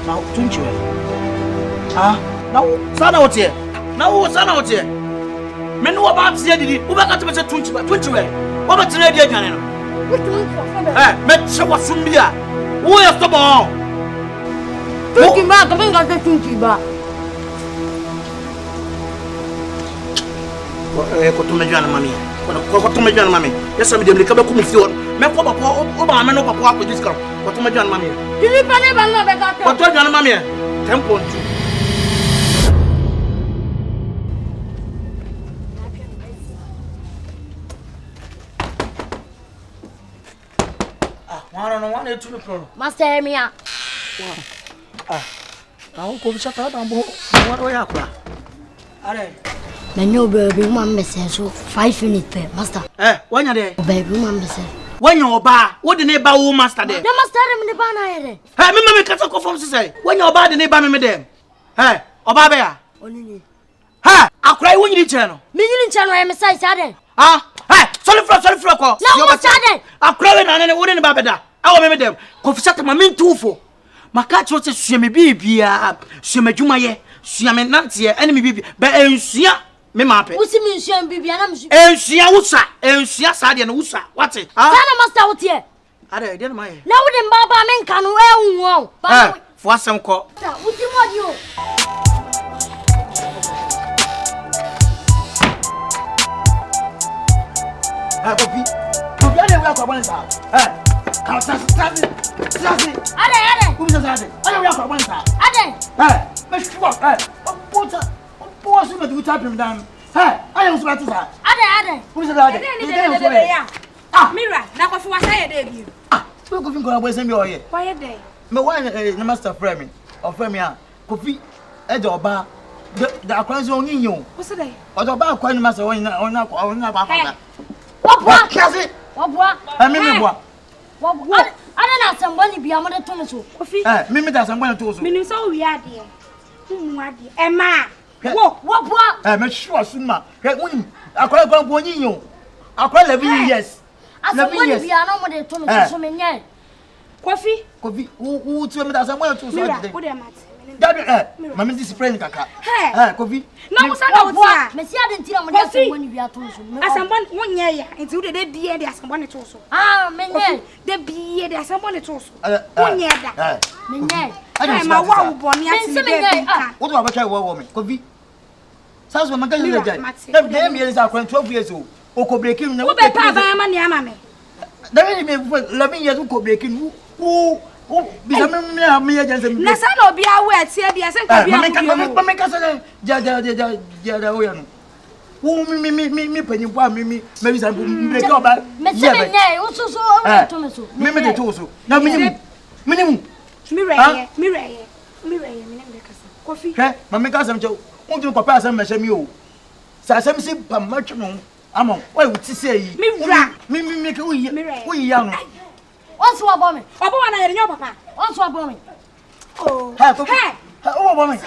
Now, don't you? Now, son out here. Men know about the idea. Who got to be a 20 way? What about the idea, Janina? Met show us some beer. Who is the ball? 20 ba, kami nga sa 20 ba. Ko to me jana mami. Ko to me jana mami. Yes, I'm dem le kabe ko mi fi on. Me ko papa o ba me no papa ko dis kan. Ko to me jana mami. Dili pa ne ba no be ka to. Ko to jana mami. Tempo ntu. One to me pro. Master Mia. Now Kofi Shatta na bo. What we akwa. Are. Na nyo baby woman message so 5 minutes per master. Wanya there? Baby woman message. Wanya oba, what the neighbor wo master there? The master dem ne ba na here. Me mama ka so confirm say. Wanya oba the neighbor me dem. Oba be ya. Onini. Akra yi wonyi che no. Me yini che no e message ade. Sorry for ko. Na wo ade. Akra we na ne wo ne ba beda. Awo me dem. Kofi Shatta ma me ntufo. Maka cho se sua me bibia, sua me dwumaye, sua me nantie, ene me bibia. Ba ensua me mape. Wusi me nsua bibia na msu. Ensua wusa, ensua sa de no wusa. Wate? Sana master wotie. Ade de no maye. Na wo de mbaba me nka no ehunwo. Fo asem ko. Wuti modi o. Kofi ade we akwa bonsa. Ka sa. Ade. Kubi sa ade. Ade we akwa bonsa. Ade. Me shwa. Pota su me du tapim dan. Ade us ba tsa. Ade. Kubi sa ade. Mira, na Kofi wa say dey bi. We Kofi ko na boy sem bi oye. Why dey? Me why na master frame. Of frame ya. Kofi e de oba. The akwanzi onyin yo. What's dey? Odo ba akwan ni master ona ba. Wabwa. Kiasi. Wabwa. Me bua. Wabwa. Ana na asamba ni bia mo de to me so. Kofi. Me da asamba ni to so. Me ni so wi ade. Mu ade. Emma. Wabwa. Me sure suma. Won akwa onyin yo. Akwa 11 years. Asamba ni bia na mo de to me so me nye. Kofi. Who to me da asamba ni to so. Mira, wo de mat. Mama this friend kaka. Kofi. Na musa na wotia. Me si ade ntira mo de asamba ni bia to so. Asamba wonye ya. Enti wo de die de asamba ni to so. Me nye. De biye de asamba ni to so. Wonye da. Me nye. Ma wa wo boni ati de bi. What do I try wo me? Kofi. Sounds my girl is dead. Dem years akwa 12 years old. Oko breaking na. Wo be pa ba ma ni ama me. There me 11 years oko breaking. Who Oh, bisa me agency. Na sa no bia wo etie bia se ka bia. Me ka say ja o ya no. Wo me panyimpo me bisa break oba. Me se me nye wo so to me so. Me de to so. Na minimum. Me reye me de kasa. Kofi. He, me ka say mcho. Untu papa asem me hye mi o. Sa asem si pam matwe no. Amon, why would you say? Me make we young. What's what bomb? Papa, I know papa. What's what bomb? Oh, hey, oh, bomb.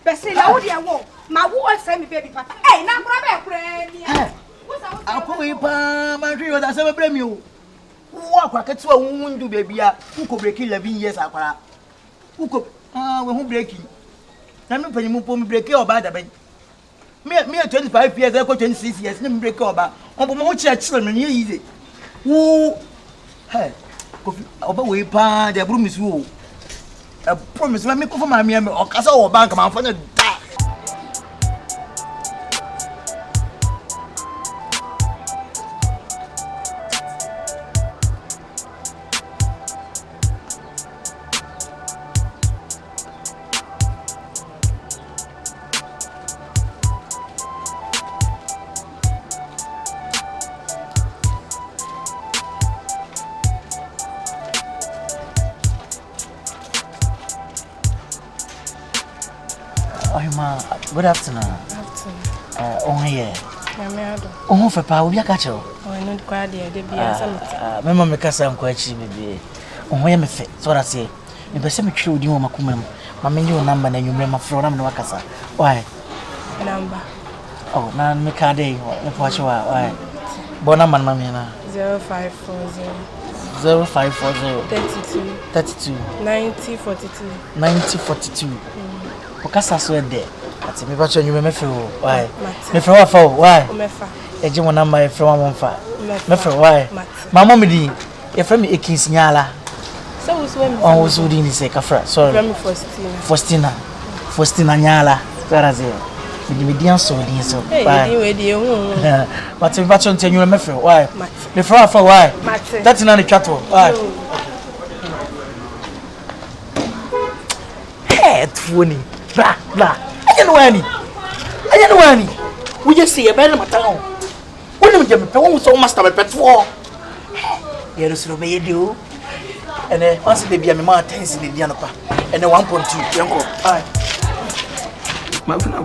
Bessie, now dear walk. My war send me baby papa. Hey, now grab I'll call you, my dream was a blame you. Walk, I can swear, won't do baby. Who could break 11 years? Who could, who breaking? I'm putting you break your bad. Me 25 years, I got 26 years, never break over. On more children, easy. Woo, hey, over way pa, the broom is woo. A promise, let me go for my member or castle or bank, my father. Good afternoon. On here. Oh, for power, we are catching. Oh, not quite there. They be a member make us some question, maybe. On where me fit, so I say. If I say me true, you want my mama, your number, and you remember from Namaka. Why? Number. Oh, now me can't day. Watch why. Bonaman, mamma. 0540 32 9042. Okasa so there. Ati me bacho nyume mefe wo. Why? Mefe wa fa why? Mefa. Eje mo na my friend wa monfa. Mefe why? Mama me di. E friend me Ekins Nyala. So wo so me. On wo so di ni se kafra. Sorry. Friend me Faustina Nyala. Zaraze. Me di an so di so. Why? Di we di hu. But me bacho nte nyume mefe why? Mefe wa fa why? That's na ni twato. Why? Hey, twoni. Blah. I don't know any. We just see a better town. When we get a so must have a pet for. Yes, you do. And then once they be a more tense in the Dianapa. And then 1.2 young. My friend,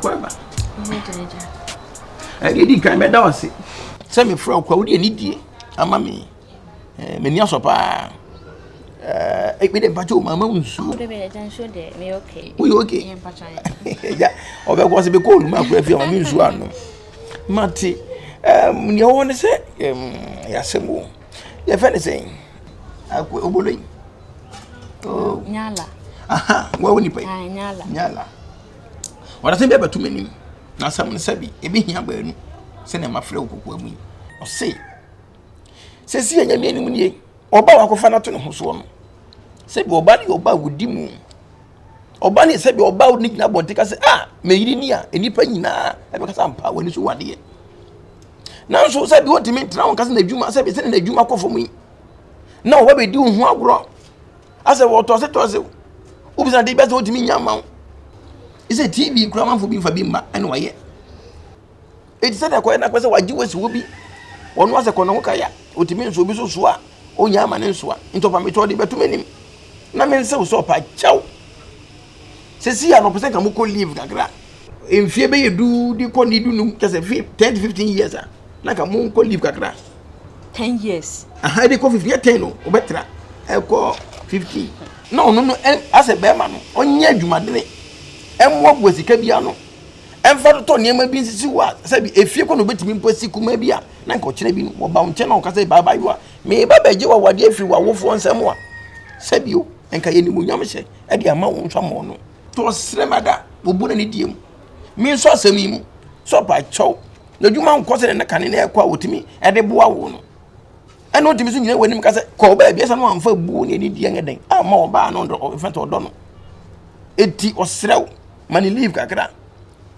I didn't come at Dawson. Send me from Cody and Idiot. I'm mammy. Many of I made a patch of my moon soon. Okay. We okay. Yeah, or there was a big cold, my brave young news one. Matty, you want to say, yes, you're anything. I will bully. Oh, Nyala. Aha, what will you pay? Nyala. What I think about too many. Now, someone said, a bit here, send him a flow with me. Or say, says he and your Oba wako fana to no so no se bi oba ni oba wudi mu oba ni se bi oba wudi na bonte ka se me yiri ni a enipa nyina e be ka sa mpa wani so wade na so se bi wotimi ntra won ka se na adwuma se bi se na adwuma kofo mu na oba be di hu agro ase wo to se obi sa de be se wotimi nyama ise TV kura manfo bi fa bi mba ene waye e ti se na ko na ko se waji wesi wo bi wonu ase ko no ho kaya otimi nso bi so a onya ama ne nso a ntopa me to de betumanim na me nse so pa chaw sesi ya no pese ka mo ko leave kakra emfie be yedu di ko ni du nu kese 10 to 15 years na ka mo ko leave kakra 10 years aha de ko 15 10 no obetra e ko 15 no ase be ma no onye adwumade ne emwo bosika bia no emfa to niam bi nsisi wa sabi efie ko no betimi mposi kuma bia na nka okire bi no wo ba nche na o ka say bye bye yo me ba beje wa wade afiri wa wofo nsem wa sabio enka ye ni mu nyam hye e de ama wo ntwa mo no to sremada obu na ni diem mi nso asemi mu so pa chow na dwuma nko se na kane na ekwa wotimi e de boa wo no e no timi so nyina wanim ka say ko ba bia sa no amfa bu ne ni die ngeden ama wo ba no ndo fenta odo no eti osrew mani leave kakra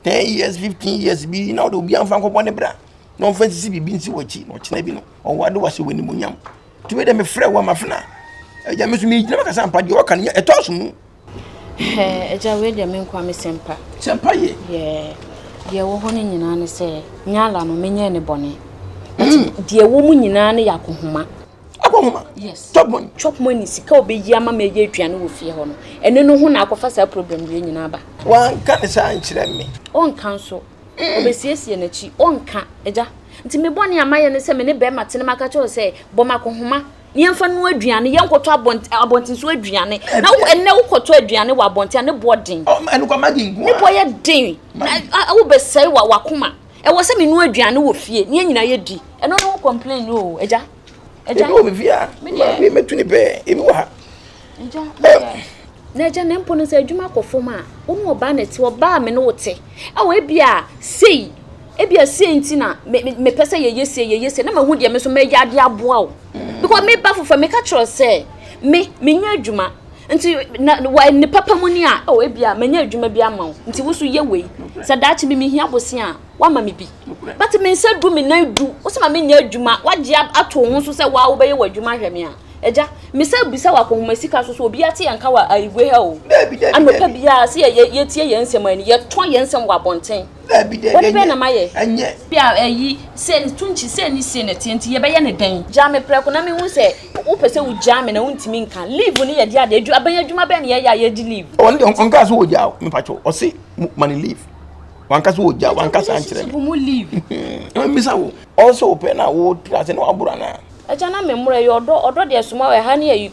10 years 15 years bi na do bi amfa nkobone bra no fancy bi nsi wachi no china bi no o wade wase wani munyam tumi de me frɛ wa mafna eja me so me gina maka sampa de waka ne etoso mu eja we de me nkwa me sempa ye de wo ho ne nyina ne se nyala no menye ne bone de wo mu nyina ne yakohoma yes chop money sika obeyi ama me ye aduane wo fie ho no ene no ho na akofa sa problem we nyina ba wanka ne sa nkyere me on kanso obesiesie na chi on ka eja nti me bone amaye ne se me ne be matene maka cho se bo makohoma yemfa no aduane yenkoto abontin so aduane na enne wokoto aduane wa abontin ne boarding enu kwa magin ne boye din wo besai wa wakoma e wo se me no aduane wo fie ne nyina ye di eno no complain o eja wo me via me metuni be ebi wa eja na eja ne mpo no se adwuma kofom a wo no oba na ti oba me no wote awo ebia sei nti na me pese ye yese na mahu de me so me yade aboa o because me ba fufa me ka tro se me nya adwuma nti na wa ni papa mu ni a o ebia me nya adwuma bi ama o nti wo so ye wei se daachi me hia bosi a wa ma me bi but me nsa du me na du wo se ma me nya adwuma wa je ato ho so se wa wo be ye wadwuma hwe me a eja me se bisa wa kohoma sika so obi ate yanka wa aigwe ha o anopa bia se ye tie ye nsem ani ye ton ye nsem wa bonten wodi be na maye anye bia ayi se tunchi se ni se na tienti ye be ye ne den ja me preko na me hu se wo pese wo ja me na wontimi nka leave ni ye dia de adwu abanya adwuma be na ye ya ye di leave on ka so wo ja me pacho o se money leave wanka so wo ja wanka sa nkyere me mo leave me sa wo also open na wo trase na wabura na eja na memure yo odo de suma we ha ne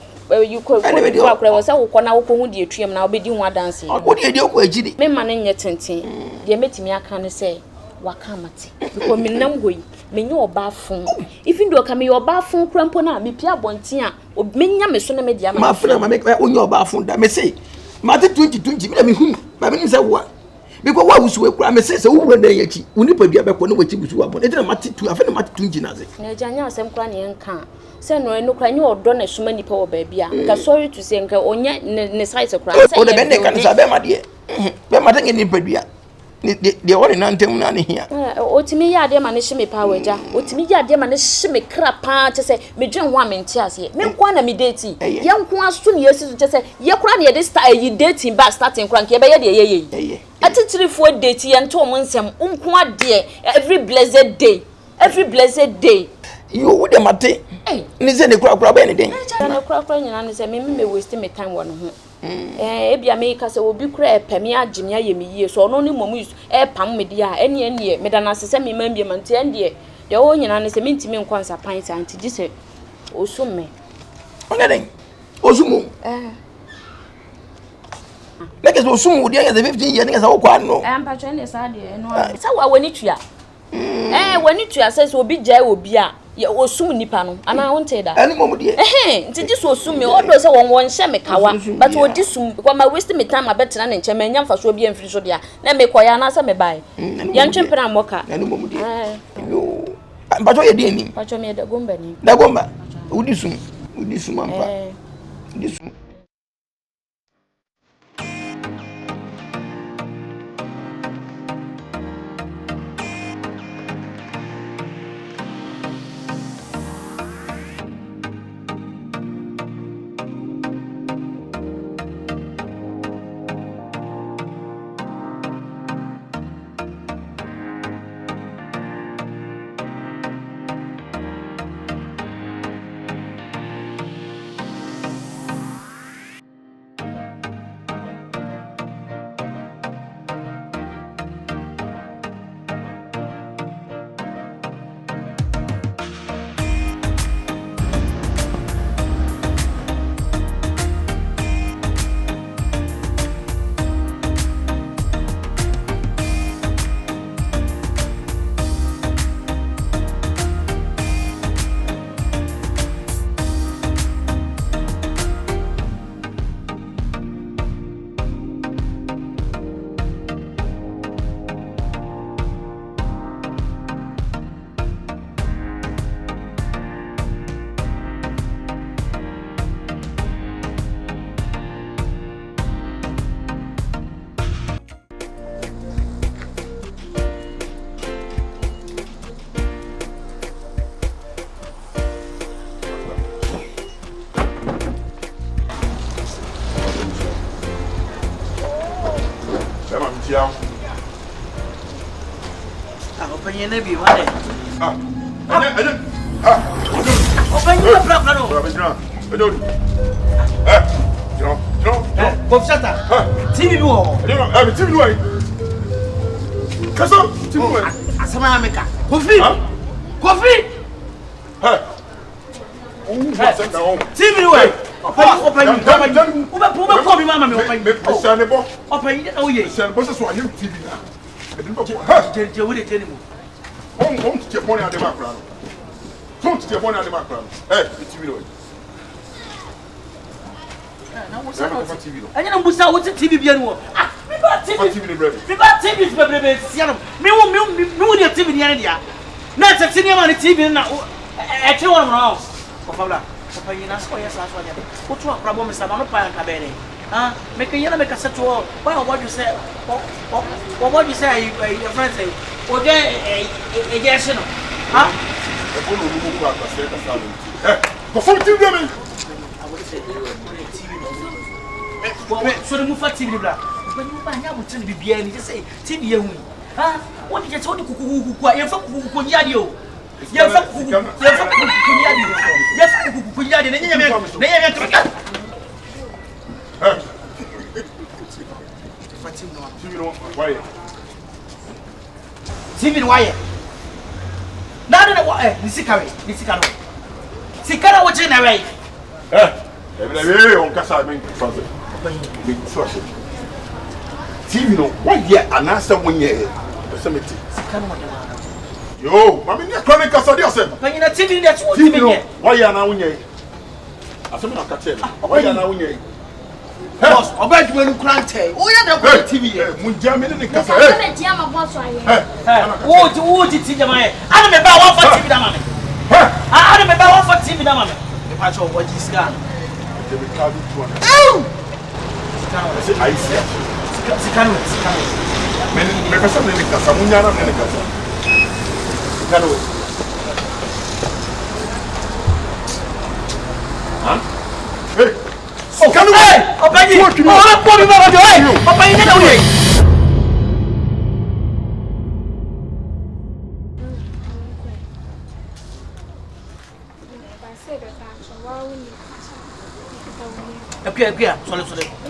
you ko akure wo se wo kona wo ko hu de etuem na obedi hu adanse wo de ko agidi me ma ne nye tenten de metimi aka ne se waka mate because me nam hoyi me nye oba fun even do ka me oba fun krampo na me pia bonten a me nya me so na me dia ma funa ma me onye oba fun da me say mate 2020 me na me hu ba me ni se wo because wa wusu we kura me say wo wura dan yachi uni pa bia be ko na wachi busu wabon e na mate tu afa na mate 20 na ze na janya asem kura ne nka se no enu kura nye odo na suma nipa wo ba bia ka sorry to say nka onya ne site kura o de be ne kan sa be ma de be ma de ni pa bia de wori na ntem na ne hia otimi ya de ma ne hime pa waja otimi ya de ma ne hime kra pa che se me dwen ho amenti ase me nko na me date ye nko aso ne yesi che se ye kura ne de start yi dating back starting kura nke be ye de ye atitirifu date ye nto mo nsem nko ade every blessed day yo wo de mate ni se ne kura be ne den na kura nyina ne se me waste me time wo no ho ebia me ka se obi kura epemi agime aye me yie so no ni momu pam me dia ene me da na se me mambie mante ende de wo nyina ne se me ntimi nkwansa pan sa anti gi se osumme oneden osumu like so osumu dia ya 15 years nigga sa wo kwa no mpa twa ne sa de no sa wa wani tua wani tua se obi jai obi a osum nipa no ana wonte da ani momu die nti di so osum me odo se won hye me kawa but odi sum because my waste me time abetena ne nche me nya mfa so obi amfiri so dia na me koya na sa me bai ya ntwempena moka ani momu die yo mpacho ye die ni mpacho me da gomba ni udi sum ampa udi sum open your navy one day. Open your brother. Kofi Shatta. TV no. TV no. Kaso, TV no. Asama America. Kofi. Kofi. TV no. Open. Open mama me open. Open you know ye. Send boss so him TV na. Je we dey tell him. On te pone at the background. Don't te pone at the background. TV no. Anya na mbusa wo TV bia no. Ah, me ba TV ni brother. Me ba TV is bebrebe sia no. Me wo dey TV ni dia. Na te tini ma ni TV na e che won no. Ko fabla. Ko pa yina so yes aso dia. Ko to aprabo me sama no pa anka bere. Ah, me ke yana me ka se to what you say. What you say your friend say. O de e je no. Ha? E ko no mu ku aka se ka sa lo. Ko fo TV me. So the move TV bla. But you ba nya mutin bibia ni say TV ehun. Ah, what did you say kuku ya fa kuku nyade o. Ya fa kuku nyade. Ya fa kuku nyade na nya me traka. TV no why? TV no why? Na why? Ni sikara no. Sikara wo je na why? On casa bem fazer. Bem só assim. TV no, why here anasa munye. Essa meti. Yo, mami ni akwane kasa dia sem. Panyi na TV ni atu TV ni. Why here na munye. Asemi na kache. Why here na munye. Boss, oba dwuma nu krante. O ya da TV here. Munja me ni kasa. Na dia ma boss aye. Wo ti ti jama e. Ana me ba wa fa TV da mama. Ana me ba wa fa TV da mama. Me pa cho wo ji sika. They will carry to one. Oh! I see. Sikano. Me pesa me casa munyana me casa. Sikano. Huh? Hey. Sikano. Hey, open you. Oh, pop me baba jo. Hey, open you na we. Epia, sorry.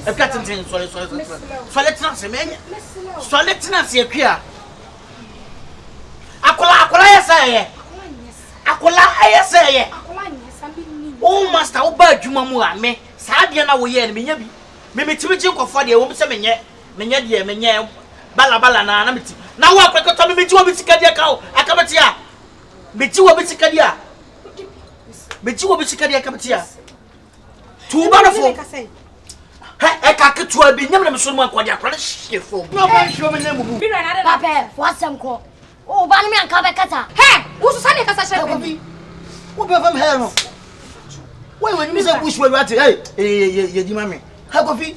Epia tintin, sorry. Sorry tinase menye. Sorry tinase epia. Akola yeseye. Akola ayeseye. O master wo ba adwuma mu a me. Saa de na wo ye ne menya bi. Me metimi ji nkofo de wo se menye bala na meti. Na wo akwekto me meji wo bi sika de ka o. Akabeti a. Meji wo bi sika de a. Meji wo bi sika de akabeti a. Tuba na fo. E ka ketua bi nyam na me so mu akwade akwade hye fo. No ba hye me na mubu. Bi na de papa, wasam ko. O ba ni me anka be kata. He, wo so sane kasa hye ko. Wo be fam he no. When you say push we at ye di mame. Ha Kofi.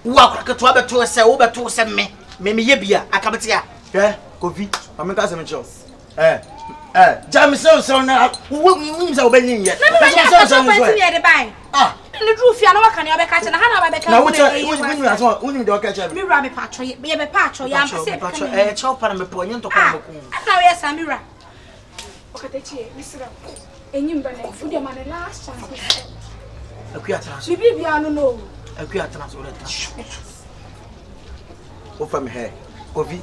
Wo akwa ketua be to se, wo be to se me ye bia akabete a. Kofi, mame ka se me cho. Jam so na wo say wo be yin ye. Na so de bai. Ah. Ni dru fia na waka ne obeka che na ha na ba beka. Na wo aso wo de oka che. Mira me patcho ye be patcho ya mpese patcho chao para me po nyen to kwa me ko. Na we sa mira. Okatechi misira. Enyim bana. Fu de man last chance. Akua trans. Bibi bia no. Akua trans o leta. O fa me he. Kofi.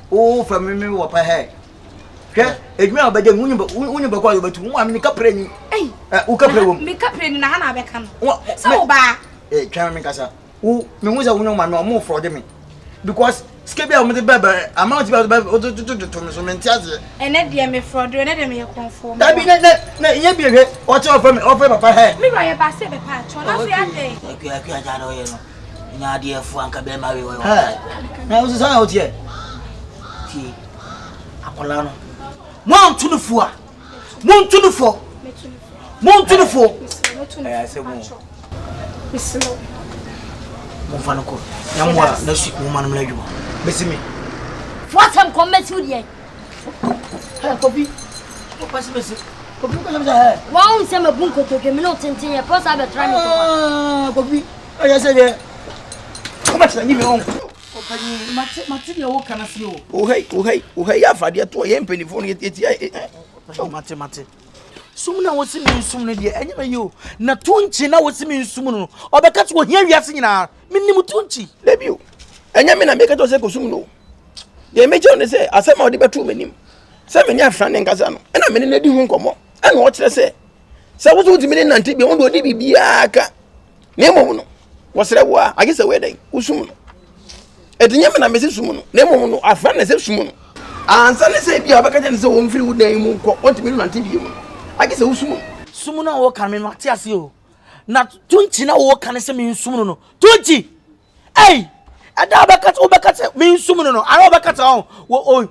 O fa me wo pa he. Hwe, edwuma obaje unyu ba kwa yobetu. Mo amini kapre ni. U kapre wo. Me kapre ni na ha na beka no. Sa wo ba. Twa me kasa. Me hu za unyu ma no mo frode me. Because skebia o me de baba amount ba to me so mentiaze. Ene de me frode, ene de me ye conform. Da bi na ye bi hwe. O che ofa papa he. Me ra ye ba se be pa cho na fi ade. Akua ja na o ye no. Nya de fu anka be ma we wo. Na o so o tie. Ti. Akola no. Montu no fo. I say mo. Mislo. Mo fa no ko. Na mo na shi mo manum la djuma. Besi mi. Wasam ko mesu de. Ha Kofi. O pasi besi. Kofi ko jamza ha. Wa un se me bun ko to ke mi no tenten ye posa be tra mi ko. Kofi. Aya se de. Ko ba tla ni mi on. Mate de wo kana se o. Oh hey ya fade to ye mpenifo no yeti Mate. Sum na wo se mi sum no de enye me yo. Na tunchi na wo se mi sum no. Obeka to hia wiase nyina. Minnim tunchi. Debio. Enye me na make to se ko sum no. Ye me je no se asema odi betu manim. Se me nya afra ne nkasa no. E na me ne di hu nkomo. E na wo kire se. Se wo so timi ne nante bi wo do odi bibia aka. Ne mom no. Wo sere wo a age se we den. Wo sum no. Etinye me na me se sum no. Ne mom no afra ne se sum no. Ansa ne se bia obeka je se wo mfiri wo dan mu ko. Wo timi no nante bi mu. Age se wo sum no. Sum na wo kan me mate ase o. Na tunchi na wo kan se me sum no. Tunchi. Ei! Ada obekata me sum no. Ara obekata on.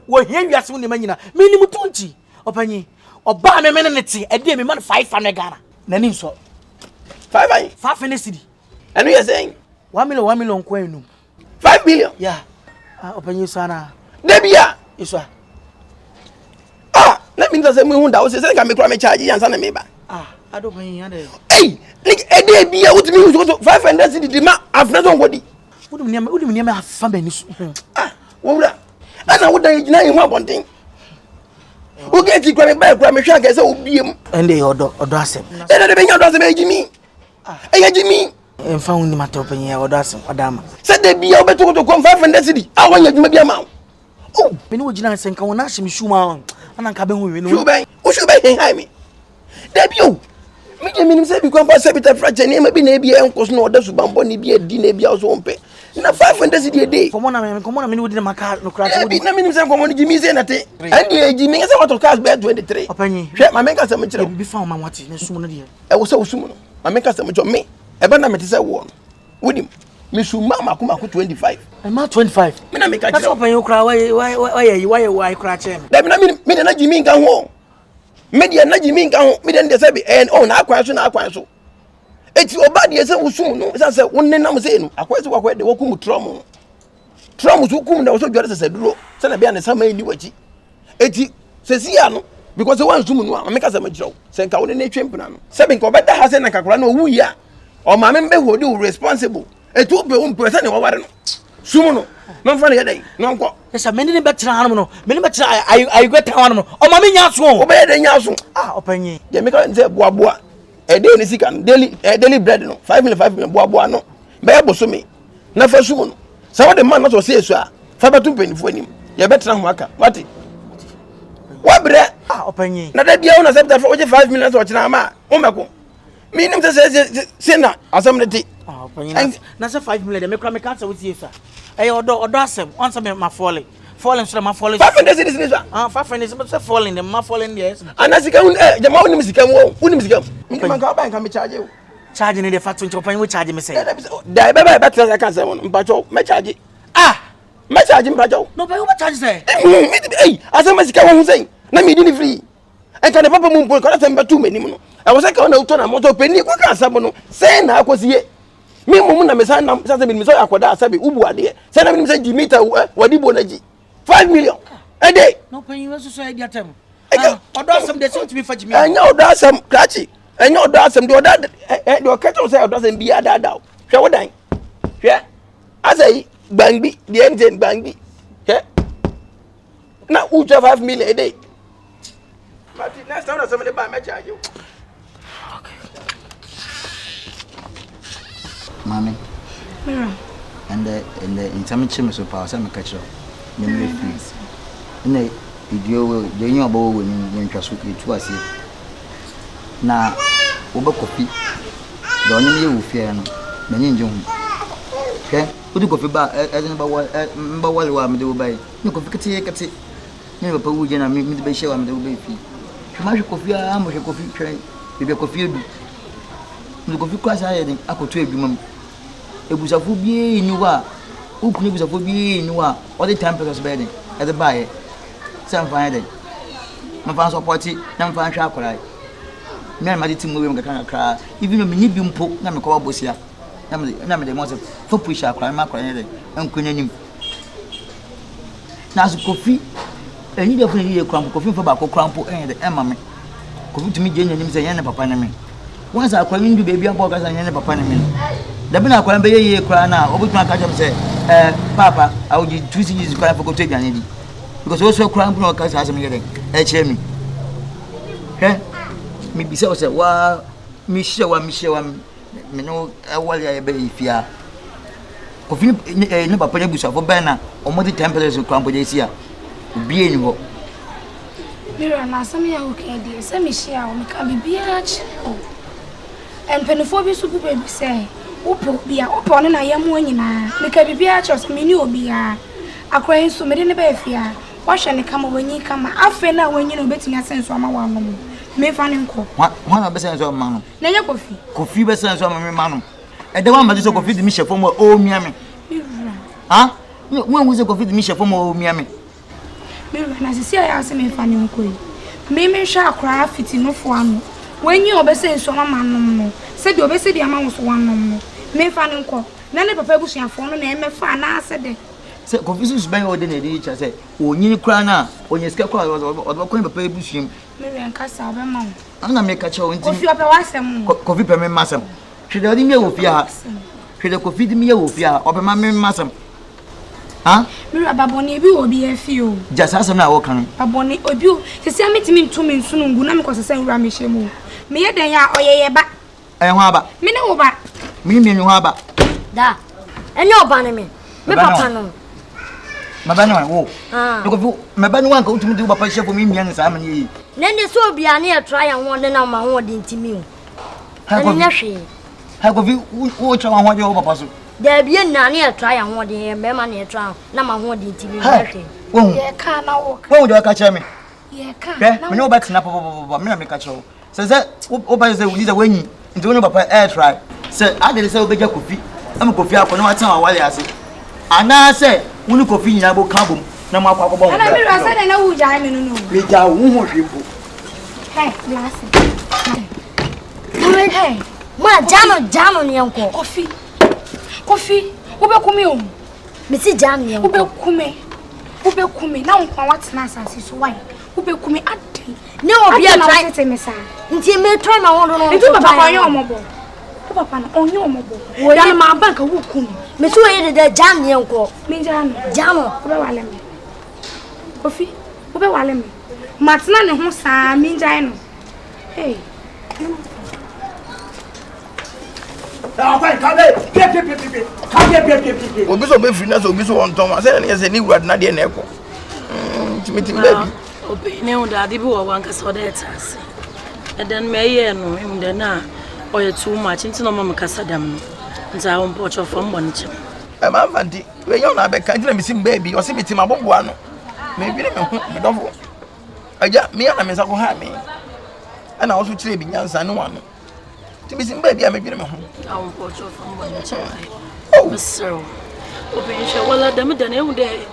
Wo hia wiase wo ne manyina. Me ni mutunchi. Opanyi. Oba me ne te. E de me man 500 Ghana. Na ni so. 500 cedi. And we are saying 1 million ko enum. 5 billion. Yeah. Opanyi sana. Debia. Iswa. Let me just say me hunda. O se ka me kura me charge yansa na me ba. Adopanyi ade. Hey, like e dey bia what me use 500 cedi di ma afna don godi. Wodi me afa ba ni so. Wo wura. Ana wo dan gina yin ho abonten. O ge ti kura me hwa ga se obiem. Ende odo asem. E na de be nya odo asem ejimi. Ejimi. Emfa woni matopanyi ya odo asem odama. Se de bia obeto to kom 500 cedi. Awanya adwuma bia ma. Oh, beni wo gina senka wona hye me shuma ana nka be hu we no. Shubai hen me. Debio. Me je minim se bi kwampa se bita fracture ne ma bi na bia enkos no oda subambo ne bia di na bia so ompe. Na 500 cedi a day. Komo na me ni wo di na maka no kra wo di. Na minim se komo ni jimi se na te. And ye jimi se wato cars be 23. Opanyi. Hwe ma menka se me kire. Bi fa o ma wati na sum no de. E wo se wo sum no. Ma menka se me cho me. E ba na me te se wo no. Wodim. Me suma makuma ku 25. Ma 25. Me na menka kire. That's opanyi kra why kra che me. Da me na jimi nka ho. Media na jimi nka ho. Me de se bi na akwan so. Eti oba de se wo sum no. Se wonne nam se no. Akwa se wakwa de wokum trom. Trom so kum na so dware se duro. Se na bia ne sama ni wachi. Eti se sia no because one sum no ameka se magiro. Se nka wonne na twempena no. Se bi nka obeda ha se na kakora na owu ya. O ma me be hodi responsible. Eti obe o mpo se ne waware no. Sum no. No fa ne yedai. No nko. Esa me ni betra hanum no. Me ni betra I go tan hanum no. O ma me nya so. O be de nya so. Opanyi. Je me ka se boaboa. A day ni sika daily bread no 5 million boa no be boso me na fa sum no sa wo de man na so se esu a fa betu penifo anim ye betra ho aka wati wa bre opanyi na da bia wo na se beta wo je 5 million so china ma o meko me nim se na asem ne ti opanyi na se 5 million me kra me ka se wo ti efa e odo asem once me ma falling so ma falling 500 cities ni so 500 so falling them ma falling yes anasika jama wo nim sika wo nim sika me man ka ba nka me charge wo charge ni de fa 20 opanyi wo charge me say da be betra ka se wo mpacho me charge me charge mpacho no ba wo charge say asema sika wo hu say na me di ni free enka ne papa mu mpo ko na semba tu manim no e wo say ka na uto na moto peni ko ka asabo no say na akosie me mum na me say na say me so akoda asabe ubu ade say na me say jimita wadi bonaji 5 million a day. No pay you so idea tem. Odo asem de so to be faji me. Anya odo asem krachi. Anya odo asem de oda de catch say odo asem bia da da. Hwe wodan. Hwe. Asai bangbi, the engine bangbi. Hwe. Na uja 5 million a day. But next time somebody buy me charge you. Okay. Mami. And in some chimney so power some catch up. Memory freeze. Na video the new about when twaso etu ase. Na oba Kofi. The only you fear no. Na nyi hu. Okay? Odi Kofi ba ezin ba wale wa me de obai. Ni Kofi kete. Ni papa wu je na me de be shewa me de obai fi. Twuma hwe Kofi a mo hwe Kofi twen. Bebe Kofi edu. Ni Kofi kwasa ye den akoto edwuma. Ebusafo bi ni wa ukuni ebusafo bi ni wa all the time because bedding at the buy some find my fan support na fan hwa akora me na ma timu we mka kan even no me ni bi mpo na me ko bosia na me de mo se fo push akora ma akora ne de enkonya nim na so Kofi eni de fun ni de krampo Kofi fo ba ko krampo de ema me Kofi tumi je nya nim se yen ne papa na me once akora ndu baby abo ka sa yen ne papa na me da bi na akora be ye kra na obutuma ka jam se Papa, I would use 2 CGs for go take an because also crying for cars has a meeting. HM. Eh? Maybe so say, wow, Michelle, me know what I be if ya. Kofi never pay busa for banner or more temperatures of crumble this year. Be anymore. Mira, na some ya okay, dear. Some Michelle, me can be beach. And Penophobia super baby say, Upo be a upon and I am winning. Me can be beach or some new be a crying so many in the bear. Why shall they come when you come? I feel now when you know betting a sense of my one. Me fan and co. One of the sense of man. Naya Kofi. Kofi be sense of my man. And the one that is a Kofi the Misha from old Miami. Huh? When was a Kofi the Misha from old Miami? Mira, as I say, I ask me fan and co. Me shall cry fitting no one. When you obey saying so, man, said you obey the amount of one. Me fan and co. None of the pebbles and phone and me fan answered. Se Kofi by ordinary each I say, oh, you cry now, when you scare or going to pay bushim. Miriam Casa, Mamma. I'm not make a show until you are Coffee per massam. Should I me with ya? Should I coffee me with ya or my massam? Huh? Mira Baboni will be a few. Just as I'm now walking. Baboni or you, to send me to me 2 minutes soon, Gunam because I send Ramishemu. Me a day or ye back. I am Haba. Me no back. Me mean you Haba. Da. And your bannerman. Me papa. My banner, oh, my banner won't go to do Papa for me, young Simon. Then they saw be a near try and one and my own into me. How have you watch on what your papa? There be a near try and one day, Mamma near trial, now my own into me. Oh, yeah, can't walk. Won't you catch me? Yeah, can't. No back snap of me, catch all. Says that, Opa is a winning, and don't know Papa air try. Sir, I did so big a coffee. I'm a coffee up on what time while I say. And I say, Unu Kofi in Abo Kabum, no more papa. And I know who I know. We are who people. Hey, hey, my jam on your coffee. Coffee, Ubekumio. Missy Jam, Ubekume. Ubekume, now what's nonsense is why. Ubekume at no, be a trying to miss her. Until me try my own to Papa your mobile. Papa on your mobile. Well, I'm my bank of Wukum. Miss Wade, the jam, uncle. Me jam, Jamo, Coffee, Ubewalem. Matman and Hosa, mean Jano. Hey. Obi so be free na so obi so on Thomas say na say ni wura na de na eko meeting baby obi ne unda ade bi wo wanka so dey tase and then me ye no him de na oye too much nti no mama kasa dam no nti a won pocho from bon chem e ma fanti we yon na be kan nti na meeting baby o se meeting abobo ano me bi ne me dofo aja me ya na me sa ko ha me ana wo so kire bi nyansa ne wano Missing baby, I'm making a home. I won't put you from one child. Oh, sir. Open shall well at them the new day.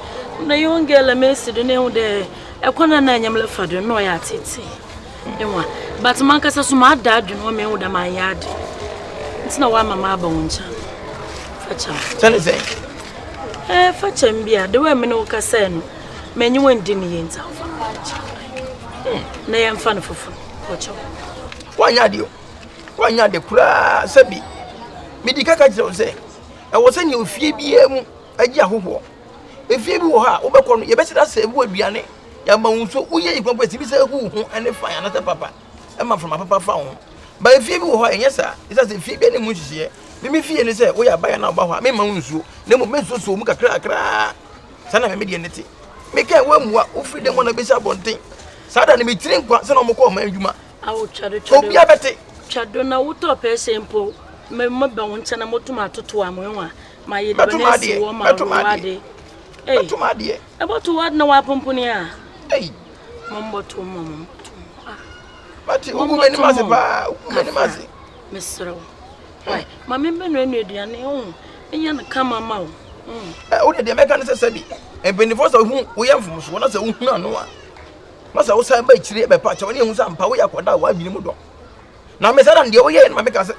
The young girl, a mess the new day. A corner name left for the no at it. But Marcus is smart dad, you know me with my yard. It's no one mamma bone child. Fetch him. Tell us, eh? Fetch him, beer, the women no cassano. Men you went dinner in town. Nay, I'm fun for watch. Why not you? Wanya de kura sabi medika ka kire say e wo se ne ofie bia mu agi ahoho efie bi wo ha wo be kono ye be sida se bu aduane ya ma wunso uye ikpampa ti bi se hu hu ene fa ya na te papa e ma from papa fa ho ba efie bi wo ha enye sa isa se efie bi ne mu hihie me fie ne se wo ya ba ya na ba ho me ma wunso ne mo me so mu kakra kakra sana me de ne ti me ka wa mu wa ofri de mo na be sha bonten sada ne me tiri nkwa se na mo ko ma adwuma awo chado obi abete Chado na wuto pese mpo me mba wonchana motuma atoto amwenwa ma ye benesi wo ma wade eh tumade e boto wade na wapomponi a eh momboto momboto ah bati ugu meni maze ba ugu meni maze mesro wai ma membe no enu aduane o enya na kama ma o o de meka ne sesabi e benefo so hu wo yamfom so na se hu anu a masa wo sai ba kire be pa cha wo ne hu sa mpa wo yakoda wa bini mu do na me sada ndie oye na me ka se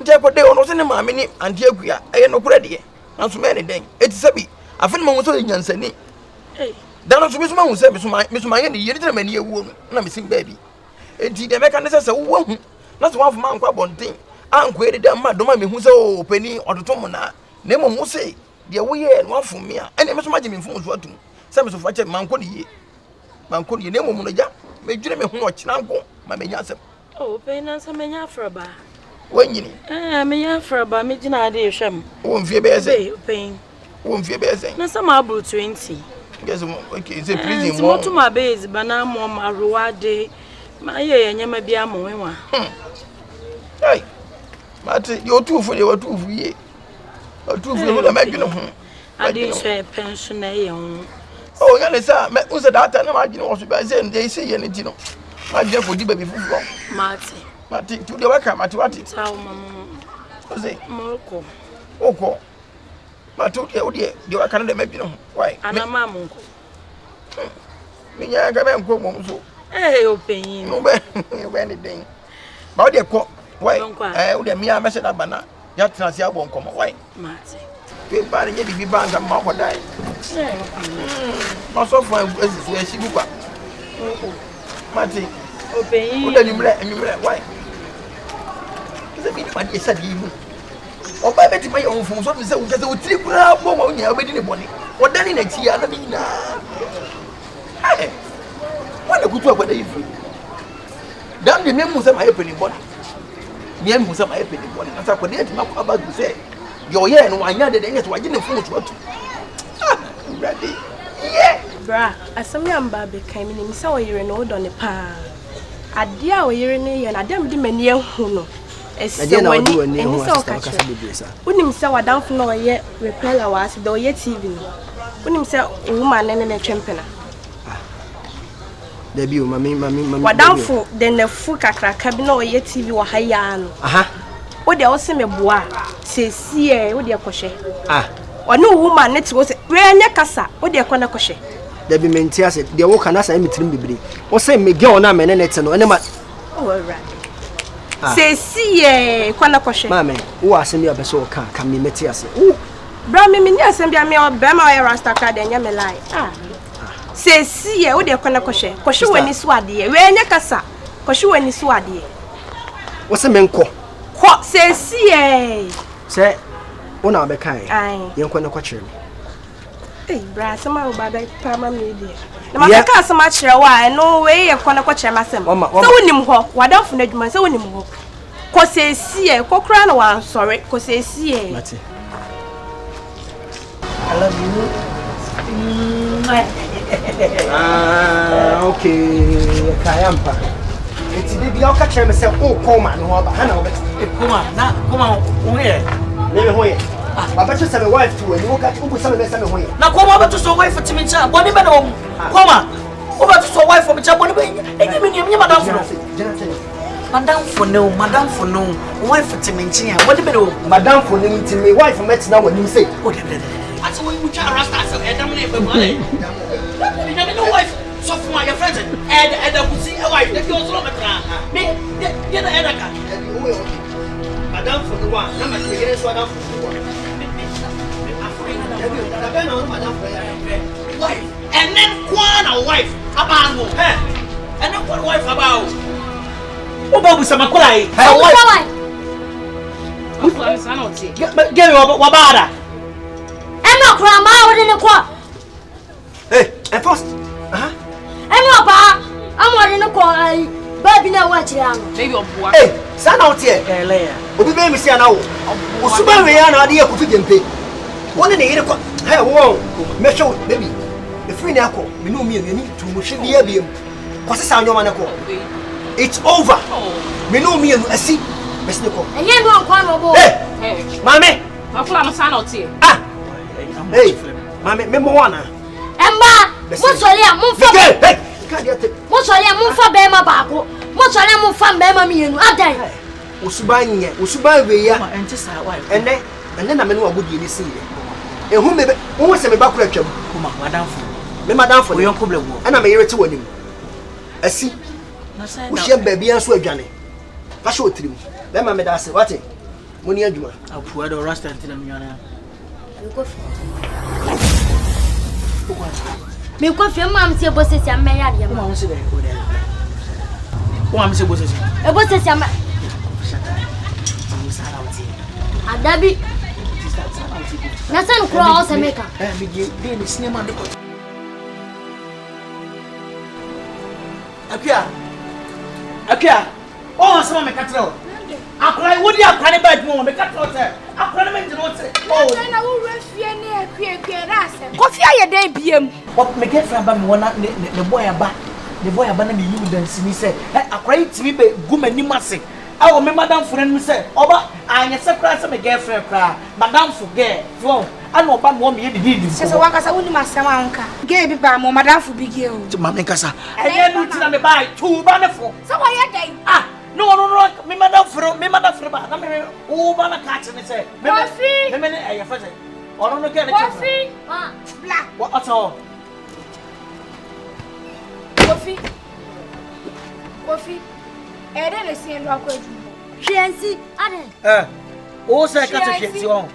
ntia ko de ono se ne ma me ni ante akua eye no kura de na so me ne den eti sabi afeni ma so nyansani dan no so biso ma hu se biso ma ye ne yeri tira mani ewu na me sin baby eti de me ka ne se wo hu na so wafo ma nkwa bonten anko eri de ma do ma me hu se o pani ototo mu na mo mu se dia wo ye no afom me a ene me so magye me mfom so atum se me so fa che manko ne ye ne momu no ja me dwene me ho okina nko ma me nya asem oh pe na nsa me nya afraba wanyini me nya afraba me gina ade hwem wo mfie be ese pe wo mfie be ese na sama abru 20 guess okay say prison mo to my base bana mo maruade ma ye nyama bia mo wenwa hey mate yo tufu ye watufu ye watufu ye na madwene ho ade so pension na ye ho oh ya le sa me unse data na madwene wo so ba say ndey say ye ne ti no madwene for di baby fufu mate tu de waka mate wati taw mamu ose moko oko mate o de waka na de madwene ho why ana mamu nko me nya ga me nko mom so openyin no be ni den ba o de ko why o de mi a me se da bana ya transi abo nkomo why mate pe ba ni bibi banga ma ko dai ma so fo esi esi bu kwa mate openyin o de nyumre why se bi ma de sa di mu o ba be ti ma yo fun so se o kese o tiri kura bo ma o nya o be di ne boni o dani na ti ya na bi na wanda kutu akwada hivi dan de memu se ma ye peni boni memu se ma ye peni boni na sa kwada yeti makwa ba gu se yo ye no anya de ngeto waje ne fun to ready yeah bra asami amba be kan mi ni se o yire no do ne pa ade a o yire ne ye na dem de mani ehu no ese wani eni se o ka che unim se wadanfo no ye repeller wa ase do ye tv no unim se woman ne twempena Debi o mami wadanfo de na fu kakraka bi na o ye tv wa haya no o de o se me boa sesie o de kohwe ono woman ne ti o se we anya kasa o de kwana kohwe Debi menti ase de wo kana sa emitirim bibiri o se me gye ona mene net no ene ma o ra sesie kwana kohwe mama wo asem ya beso ka me meti ase bra me ni asem bia me o be ma o rasta card enya me lie sesie o de kwana kohwe wani so ade we anya kasa kohwe wani so ade wo se me nko ko sesie se ona be kai yen kwana kwa kire bra sama o ba da pama me de na ma ka sama kire wa no we ye kwana kwa kire masem se wonim ho wadanfo na adwuma se wonim ho ko sesie ko kra na wa sorry ko sesie mate I love you okay kayampa eti de bia o ka kire me se o koma no ho ba ha na o be koma o he le ho ye baba to say my wife to when you got ubu say me say me ho ye na koma ba to so wife to me cha boni be no koma o ba to so wife for me cha boni be enyi me ni madam for no wife to me cha boni be no madam for no to me wife met na when you say o de ati wo mu cha rasta so e dam na e be mo ale no wife so for my friends and kusi e wife de o so metra me de na edaka madam for no one na me yere so madam for no one wife and then kwana wife abano and then kwana wife about o ba bu sama kula yi wife o sana o ti get wa bada eno kura ma o de ne kwa and first eno ba amode ne kwa ai baby na wa kire ano baby oboa sana o ti ele obi be mi sia na wo osuba we ya na ade yakutu gempe woni ne yire kwa wo me show baby the free na akọ me no mi ni tu mo hwe bia bia kwa sesa anyoma ne ko it's over me no mi asi besi ne ko enye no kwa no bo mame afula no sana o ti mame me mo wana emba mo sori a mo fa mo sori a mo fa be ma baako mo sori a mo fa be ma mienu adan usuba we ya enne na me no agodi ni sin ehu me wo se me bakura twam kuma madamfo me madamfo wo yon problem wo ana me yere ti wanim asi wo hye baabi anso adwane fa hye otirim be ma me da se wate moni adwuma apuwa do restaurant na mnyana me ko fi mam se bosesi am ya de ma won se de o de wo am se bosesi e bosesi am Shatta adabi Na san kura o se meka. Me dey cinema de ko. Akia. Oh, sama me katro. Akra wo di akra ne ba dwuma me katro te. Akra ne me ndino te. Oh. Na wo refie ne akua na asem. Kofi aye dey biem. What me girlfriend ba me wona ne boy aba. The boy aba na me you dance ni say. Akra yi timi be guma ni mase. Awo me madam friend me say. Oba anya se kra se me girlfriend kra. Madam forget. Fo. Ana oba no me didi. Se wakasa woni masem anka. Gay bi ba mo madam for big girl. To mama nkasa. Eye no tina me buy two ba ne fo. Se wa ye dey. No, me madam for ba. Na me o ba na catch me say. Kofi. Me eye fa say. Ono no ke ne Kofi. Black. What at all? Kofi. Ere le si endo akwaju. Hwensi, ade. O say ka to hwensi on.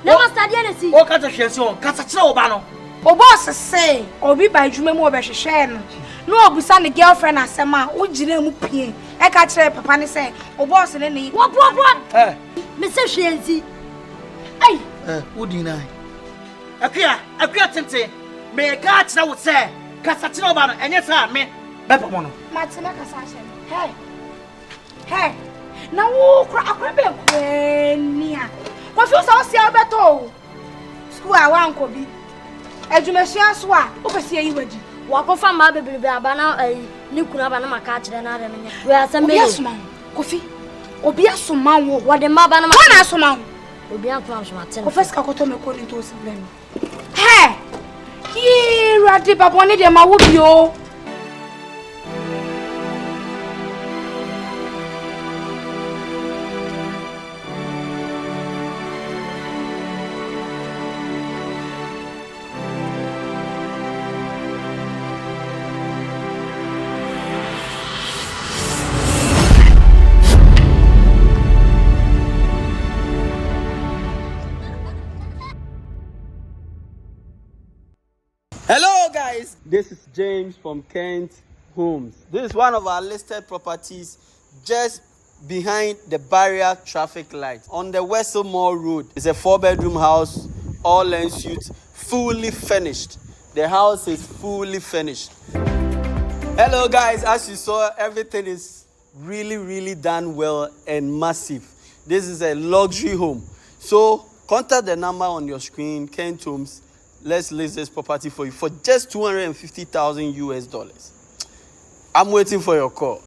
Na master dia na si. O ka to hwensi on. Ka sa kire o ba no. O boss say, obi ba adwuma mu obehwehwe no. No obusa ne girlfriend asema, o gire mu pie. E ka kire papa ne say, o boss ne ne. Wo. Me se hwensi. Ai. Udi na. Akua tente. Me ka kire wo say, ka sa kire o ba no. Enye sa me. Be papa no. Matina ka sa kire. Hey. Na wo kra akra be kwenia. Kofi so se obeto. School a wan ko bi. Adwumahia so a opese yi wadi. Wakofa ma bebebe aba na ni kuna aba na maka kire na ade menya. We asem be. Obi asoma. Kofi. Obi asoma wo. Wode ma aba na maka. Wana asoma wo. Obi atwa asoma ten. Kofi ska koto me ko ni to si blame. Hey. Ki rade baboni de ma wo bi o. Hello guys, this is James from Kent Homes. This is one of our listed properties just behind the barrier traffic light on the Wesselmore Road. It's a 4-bedroom house, all en suite, fully furnished. The house is fully finished. Hello guys, as you saw, everything is really done well and massive. This is a luxury home. So contact the number on your screen, Kent Homes. Let's list this property for you for just $250,000 US. I'm waiting for your call.